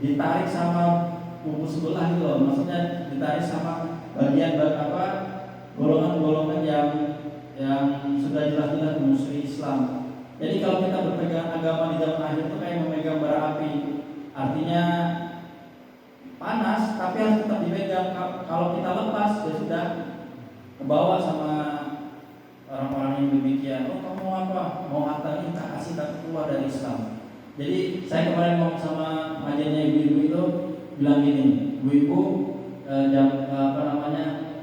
ditarik sama kubu sebelah gitu loh. Maksudnya ditarik sama bagian golongan-golongan yang sudah jelas-jelas memusuhi Islam. Jadi kalau kita berpegang agama di zaman akhir itu kayak memegang bara api. Artinya panas, tapi harus tetap dipegang. Kalau kita lepas, ya sudah kebawa sama orang-orang yang demikian. Oh kamu mau apa? Mau harta ini tak kasih, tapi keluar dari Islam. Jadi saya kemarin ngomong sama pengajarnya ibu-ibu itu, bilang gini, ibu-ibu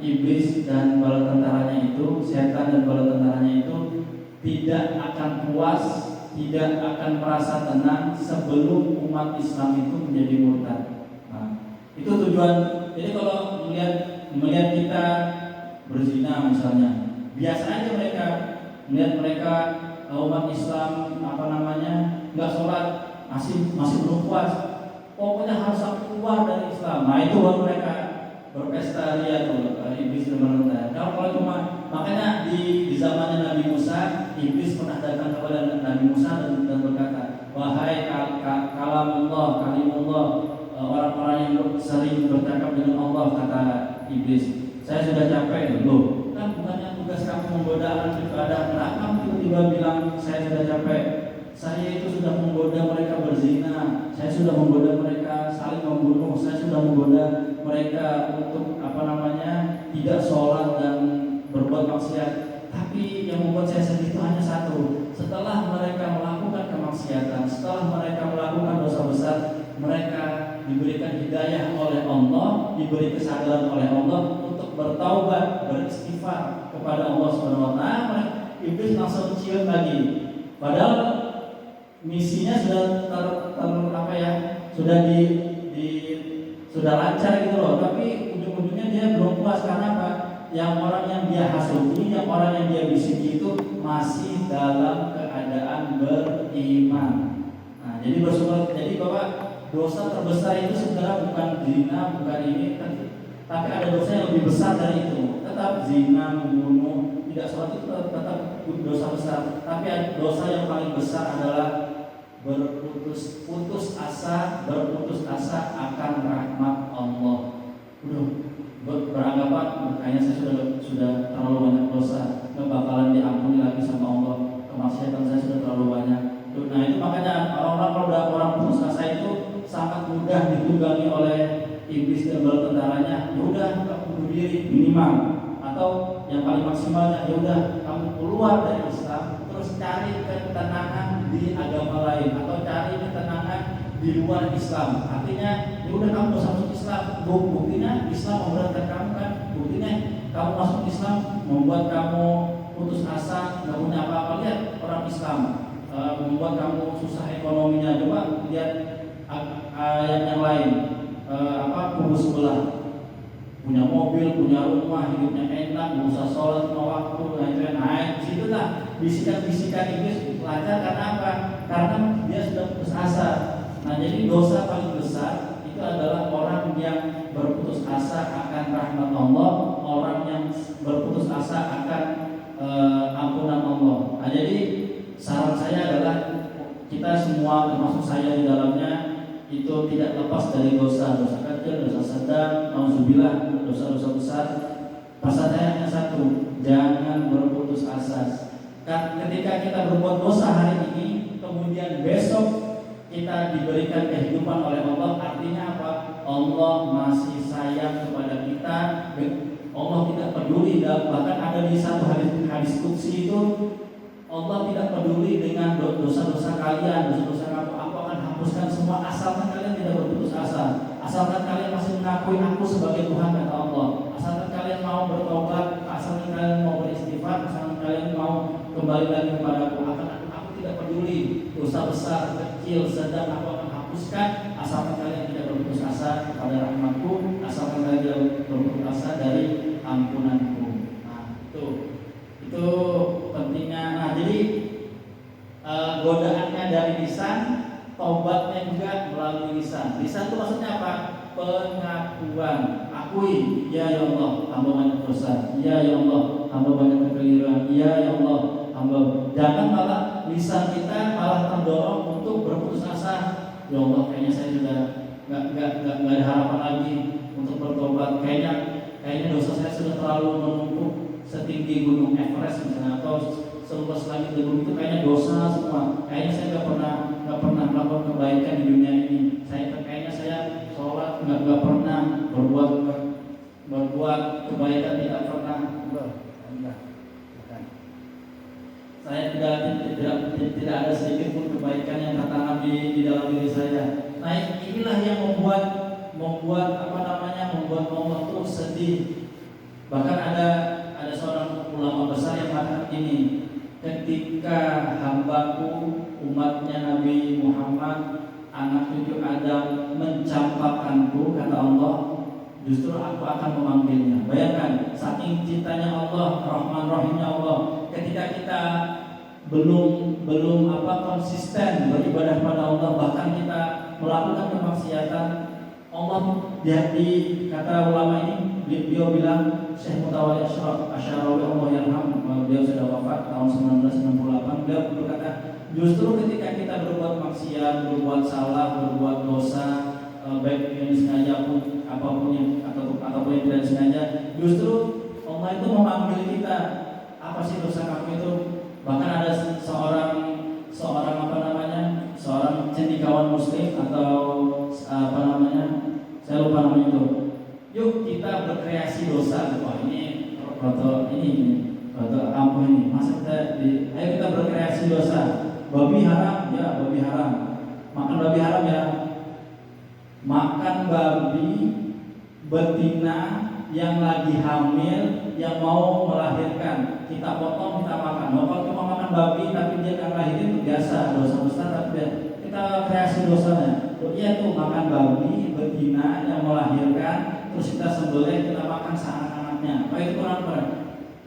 iblis dan bala tentaranya itu, setan dan bala tentaranya itu tidak akan puas, tidak akan merasa tenang sebelum umat Islam itu menjadi murtad. Nah, itu tujuan. Jadi kalau melihat kita berzina misalnya, biasa aja mereka melihat mereka umat Islam nggak sholat, masih belum puas. Pokoknya harus sampai keluar dari Islam. Nah itu baru mereka berpesta ria tuh, iblis dan bala. Kalau cuma makanya di zamannya Nabi Musa, iblis pernah datang kepada Nabi Musa dan berkata, wahai kalimullah, orang-orang yang sering bercakap dengan Allah, kata iblis, saya sudah capek loh. Kan bukannya tugas kamu menggoda anak ibadah, kenapa kamu tiba-tiba bilang saya sudah capek? Saya itu sudah menggoda mereka berzina, saya sudah menggoda mereka saling membunuh, saya sudah menggoda mereka untuk tidak sholat dan berbuat maksiat. Tapi yang membuat saya sedih itu hanya satu. Setelah mereka melakukan kemaksiatan, setelah mereka melakukan dosa besar, mereka diberikan hidayah oleh Allah, diberi kesadaran oleh Allah untuk bertaubat, beristighfar kepada Allah Subhanahu wa taala. Iblis langsung cium lagi. Padahal misinya sudah apa ya, sudah sudah lancar gitu loh, tapi ujung-ujungnya dia belum puas. Karena apa? Yang orang yang dia hasuti, yang orang yang dia bisiki itu masih dalam keadaan beriman. Nah, jadi Bapak, dosa terbesar itu sebenarnya bukan zina, bukan ini, tapi ada dosa yang lebih besar dari itu. Tetap zina, membunuh, tidak sholat itu tetap dosa besar. Tapi dosa yang paling besar adalah berputus asa akan rahmat Allah. Beranggapan kayaknya saya sudah terlalu banyak dosa, nggak bakalan diampuni lagi sama Allah, kemaksiatan saya sudah terlalu banyak. Nah itu makanya orang-orang kalau udah orang putus asa itu sangat mudah ditunggangi oleh iblis dan bala tentaranya. Ya udah, kamu bunuh diri minimal, atau yang paling maksimalnya ya udah kamu keluar dari Islam terus cari ketenangan di agama lain, atau cari ketenangan di luar Islam. Artinya ya udah kamu gak usah masuk Islam. Buktinya Islam memberatkan kamu kan, buktinya kamu masuk Islam membuat kamu putus asa, nggak punya apa-apa. Lihat orang Islam membuat kamu susah ekonominya. Coba lihat ayat yang lain, kubu sebelah punya mobil, punya rumah, hidupnya enak, nggak usah sholat lima waktu. Nah itu situ lah bisikan-bisikan iblis lancar. Karena apa? Karena dia sudah putus asa. Nah jadi dosa paling besar itu adalah orang yang berputus asa akan rahmat Allah, orang yang berputus asa akan ampunan Allah. Nah jadi saran saya adalah kita semua, termasuk saya di dalamnya, itu tidak lepas dari dosa kecil, dosa sedang, nauzubillah, dosa-dosa besar. Pesan saya hanya satu, jangan berputus asa. Ketika kita berbuat dosa hari ini, kemudian besok kita diberikan kehidupan oleh Allah, artinya apa? Allah masih sayang kepada kita. Allah tidak peduli, bahkan ada di satu hadis qudsi itu, Allah tidak peduli dengan dosa-dosa kalian, dosa-dosa kamu. Aku akan hapuskan semua asalkan kalian tidak berputus asa, asalkan kalian masih mengakui aku sebagai Tuhan, kata Allah. Asalkan kalian mau bertobat, asalkan kalian mau beristighfar, asalkan kalian mau kembali lagi kepadaku, aku tidak peduli dosa besar, kecil, sedang, aku akan hapuskan asalkan kalian tidak berputus asa kepada rahmatku, asalkan kalian tidak berputus asa dari ampunanku. Nah itu pentingnya. Nah jadi godaannya dari lisan, tobatnya juga melalui lisan. Lisan itu maksudnya apa? Pengakuan. Akui, ya Allah, hamba banyak dosa. Ya Allah, hamba banyak kekeliruan. Ya Allah, hamba. Jangan malah lisan kita malah terdorong untuk berputus asa. Ya Allah, kayaknya saya sudah nggak ada harapan lagi untuk bertobat. Kayaknya dosa saya sudah terlalu menumpuk setinggi gunung Everest misalnya, atau seluas langit gunung itu kayaknya dosa semua. Kayaknya saya nggak pernah melakukan kebaikan di dunia ini. Kayaknya saya sholat nggak pernah berbuat kebaikan, tidak pernah. Saya tidak ada sedikit pun kebaikan yang tertanam di dalam diri saya. Nah inilah yang membuat Allah tuh sedih. Bahkan ada seorang ulama besar yang mengatakan ini, ketika hambaku, umatnya Nabi Muhammad, anak cucu Adam mencampakkanku, kata Allah, justru aku akan memanggilnya. Bayangkan, saking cintanya Allah, Rahman Rahimnya Allah, ketika kita belum konsisten beribadah pada Allah, bahkan kita melakukan kemaksiatan, Allah di kata ulama ini, beliau bilang, Syekh Mutawalli Asy'arawi Allah yarham, beliau sudah wafat tahun 1968. Beliau berkata, justru ketika kita berbuat maksiat, berbuat salah, berbuat dosa, baik yang disengaja pun apapun yang tidak disengaja, justru Allah itu memanggil kita, apa sih dosa kamu itu? Bahkan ada seorang cendekiawan muslim atau saya lupa namanya itu. Yuk kita berkreasi dosa. Wah ini roto ampuh ini. Masa ayo kita berkreasi dosa. Babi haram, ya babi haram. Makan babi haram ya. Makan babi betina yang lagi hamil, yang mau melahirkan, kita potong, kita makan. Kalau cuma makan babi tapi dia nggak lahirin itu biasa, dosa besar, tapi kita kreasi dosanya. Iya tuh makan babi betina yang melahirkan, terus kita sembelih, kita makan seanak-anaknya. Itu kurang berat.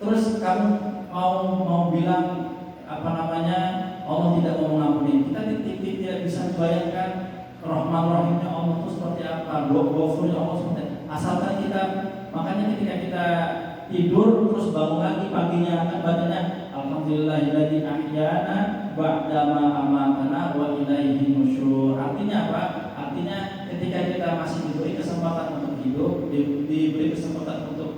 Terus kamu mau bilang Allah tidak mau mengampuni. Kita tidak bisa membayangkan rahman rahimnya Allah itu seperti apa, ghafurnya Allah seperti apa. Asalkan kita, makanya ketika kita tidur terus bangun lagi paginya akan bacanya alhamdulillahilladzi ahyana ba'da ma amatana wa ilaihi nusyur. Artinya apa? Artinya ketika kita masih diberi kesempatan untuk hidup, diberi kesempatan untuk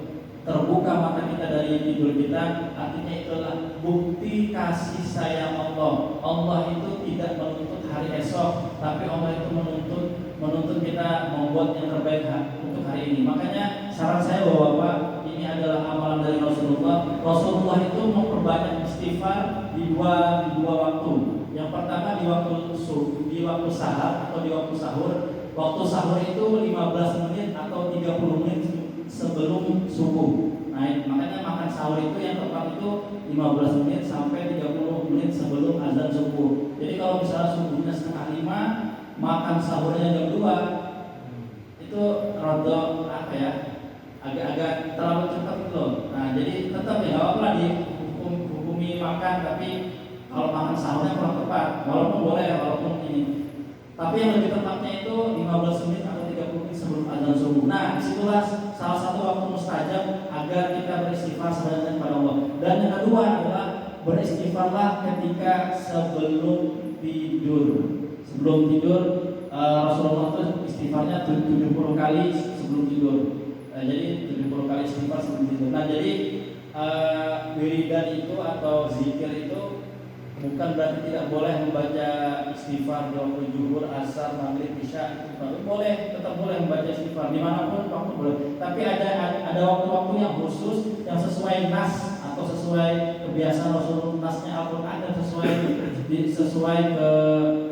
terbuka mata kita dari tidur kita, artinya itulah bukti kasih sayang Allah. Allah itu tidak menuntut hari esok, tapi Allah itu menuntut kita membuat yang terbaik untuk hari ini. Makanya saran saya Bapak, ini adalah amalan dari Rasulullah. Rasulullah itu memperbanyak istighfar di dua waktu. Yang pertama di waktu sahar atau di waktu sahur. Waktu sahur itu 15 menit atau 30 menit sebelum subuh. Nah, makanya makan sahur itu yang tepat itu 15 menit sampai 30 menit sebelum azan subuh. Jadi kalau misalnya subuhnya setengah 5, makan sahurnya jam 2, itu rada agak terlalu cepat gitu loh. Nah, jadi tetap ya nggak apa-apa dihukumi makan, tapi kalau makan sahurnya kurang tepat. Walaupun boleh, walaupun ini. Tapi yang lebih tepatnya itu 15 menit atau 30 menit sebelum azan subuh. Nah, disitulah salah satu waktu mustajab agar kita beristighfar sebanyak kepada Allah. Dan yang kedua adalah beristighfarlah ketika sebelum tidur. Sebelum tidur Rasulullah itu istighfarnya 70 kali sebelum tidur. Jadi 70 kali istighfar sebelum tidur. Nah, jadi wiridan itu atau zikir itu bukan berarti tidak boleh membaca istighfar di waktu zuhur, asar, maghrib, isya. Boleh, tetap boleh membaca istighfar dimanapun waktu boleh. Tapi ada waktu-waktu yang khusus yang sesuai nas atau sesuai kebiasaan Rasulullah, nasnya Al-Quran dan sesuai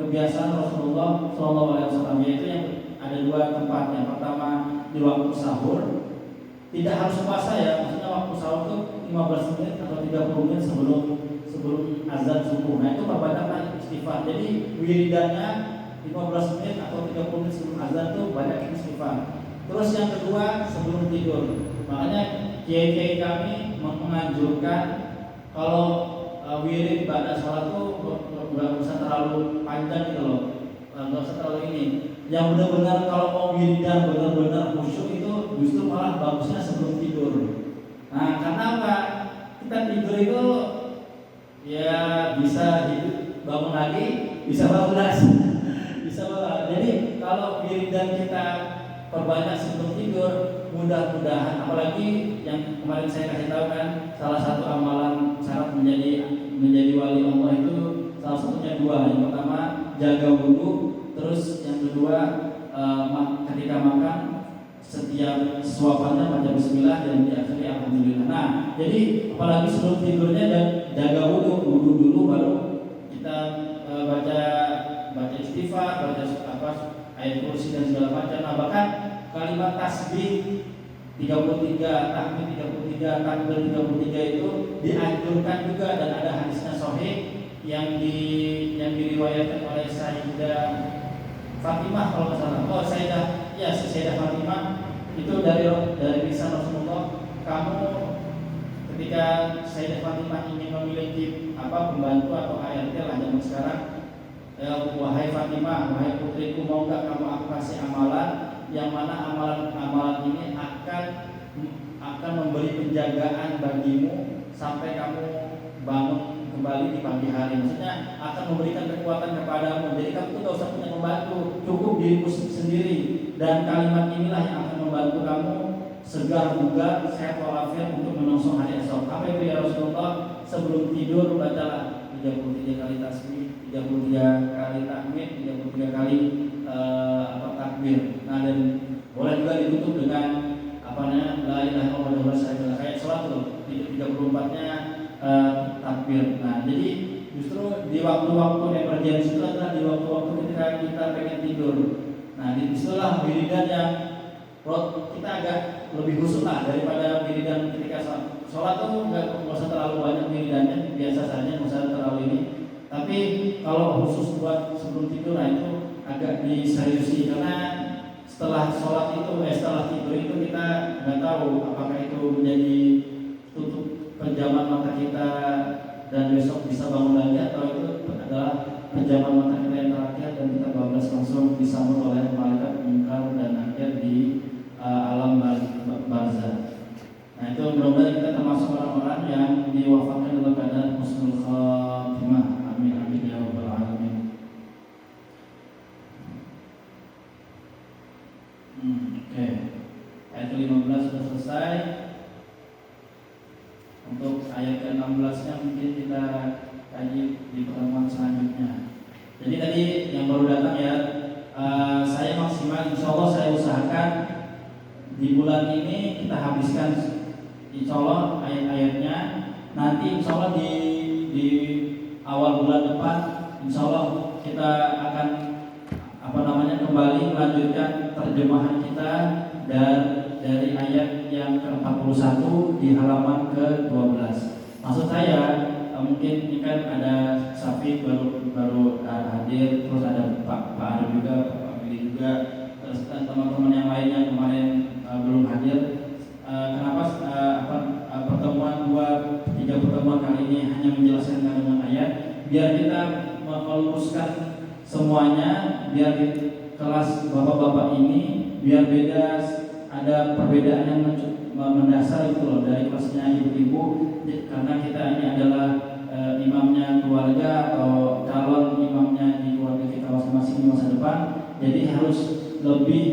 kebiasaan Rasulullah SAW. Yaitu yang ada dua tempat. Yang pertama di waktu sahur, tidak harus puasa ya. Maksudnya waktu sahur itu 15 menit atau 30 menit sebelum azan subuh. Nah, itu perbanyaklah istighfar. Jadi wiridannya 15 menit atau 30 menit sebelum azan itu banyak istighfar. Terus yang kedua sebelum tidur. Makanya kiai-kiai kami menganjurkan kalau wirid pada sholat itu nggak usah terlalu panjang gitu loh, nggak usah terlalu ini. Yang benar-benar kalau mau wiridan benar-benar khusyuk itu justru malah bagusnya sebelum tidur. Nah, karena apa? Kita tidur itu ya bisa hidup, bangun lagi, bisa bablas, bisa bablas. Jadi kalau wiridan kita perbanyak sebelum tidur, mudah-mudahan, apalagi yang kemarin saya kasih tahu kan, salah satu amalan syarat menjadi wali Allah itu salah satunya dua. Yang pertama jaga wudu, terus yang kedua ketika makan setiap suapannya baca bismillah dan diakhiri alhamdulillah. Nah, jadi apalagi sebelum tidurnya dan jaga wudu dulu baru kita baca istighfar, baca ayat kursi dan segala macam. Nah, bahkan kalimat tasbih 33, tahmid 33, takbir 33 itu dianjurkan juga dan ada hadisnya sahih yang diriwayatkan oleh Sayyidah Fatimah kalau nggak salah. Sayyidah Fatimah itu dari lisan Rasulullah. Kamu ketika Sayyidah Fatimah ingin memiliki pembantu atau ART lah zaman sekarang, wahai Fatimah, wahai putriku, mau nggak kamu aku kasih amalan yang mana amalan ini akan memberi penjagaan bagimu sampai kamu bangun kembali di pagi hari. Maksudnya akan memberikan kekuatan kepadamu. Jadi kamu tuh gak usah punya pembantu, cukup dirimu sendiri. Dan kalimat inilah yang akan membantu kamu segar bugar, sehat walafiat untuk menyongsong hari esok. Apa itu ya Rasulullah? Sebelum tidur bacalah 33 kali tasbih, 33 kali tahmid, 33 kali takbir. Nah, dan boleh juga ditutup dengan la ilaha illallah kayak sholat loh, 34-nya takbir. Nah, jadi justru di waktu-waktu emergensi itu adalah di waktu-waktu ketika kita pengen tidur. Nah, disitulah wiridan yang kita agak lebih khusyuk lah daripada wiridan ketika sholat tuh nggak usah terlalu banyak wiridannya, biasa saja, nggak usah terlalu ini. Tapi kalau khusus buat sebelum tidur, nah itu agak diseriusi karena setelah sholat itu, setelah tidur itu kita nggak tahu apakah itu menjadi tutup penjaman mata kita dan besok bisa bangun lagi, atau itu adalah penjaman mata kita yang terakhir dan kita bablas langsung disambut oleh malaikat mungkar dan nakir di alam barzah. Nah itu mudah-mudahan kita termasuk orang-orang yang diwafatkan dalam keadaan husnul khatimah. Amin amin ya rabbal alamin. Oke. Ayat ke-15 sudah selesai. Untuk ayat ke-16-nya mungkin kita kaji di pertemuan selanjutnya. Jadi tadi yang baru datang ya, saya maksimal, insya Allah saya usahakan di bulan ini kita habiskan insya Allah ayat-ayatnya. Nanti insya Allah di awal bulan depan insya Allah kita akan kembali melanjutkan terjemahan kita dari ayat yang ke-41 di halaman ke-12. Maksud saya mungkin ini kan ada Safi baru hadir, terus ada Pak Arif juga, Pak Billy juga, terus teman-teman yang lain yang kemarin belum hadir. Kenapa pertemuan 2-3 pertemuan kali ini hanya menjelaskan kandungan ayat, biar kita meluruskan semuanya, biar kelas bapak-bapak ini biar beda, ada perbedaan yang mendasar itu loh dari kelasnya ibu-ibu, karena kita ini adalah imamnya keluarga atau calon imamnya di keluarga kita masing-masing di masa depan. Jadi harus lebih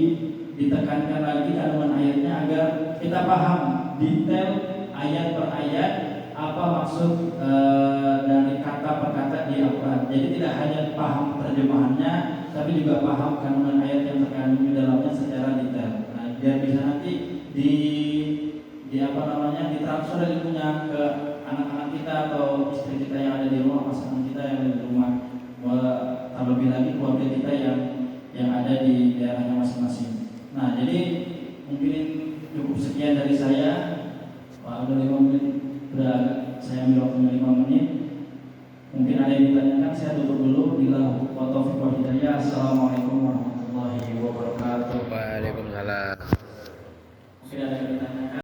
ditekankan lagi kandungan ayatnya agar kita paham detail ayat per ayat apa maksud dari kata per kata di Al-Quran. Jadi tidak hanya paham terjemahannya, tapi juga paham kandungan ayat yang terkandung di dalamnya secara detail. Nah, biar bisa nanti ditransfer ilmunya ke anak-anak kita atau istri kita yang ada di rumah, pasangan kita yang ada di rumah, terlebih lagi keluarga kita yang ada di daerahnya masing-masing. Nah, jadi mungkin cukup sekian dari saya. Udah 5 menit, udah saya ambil waktu 5 menit. Mungkin ada yang ditanyakan, saya tutup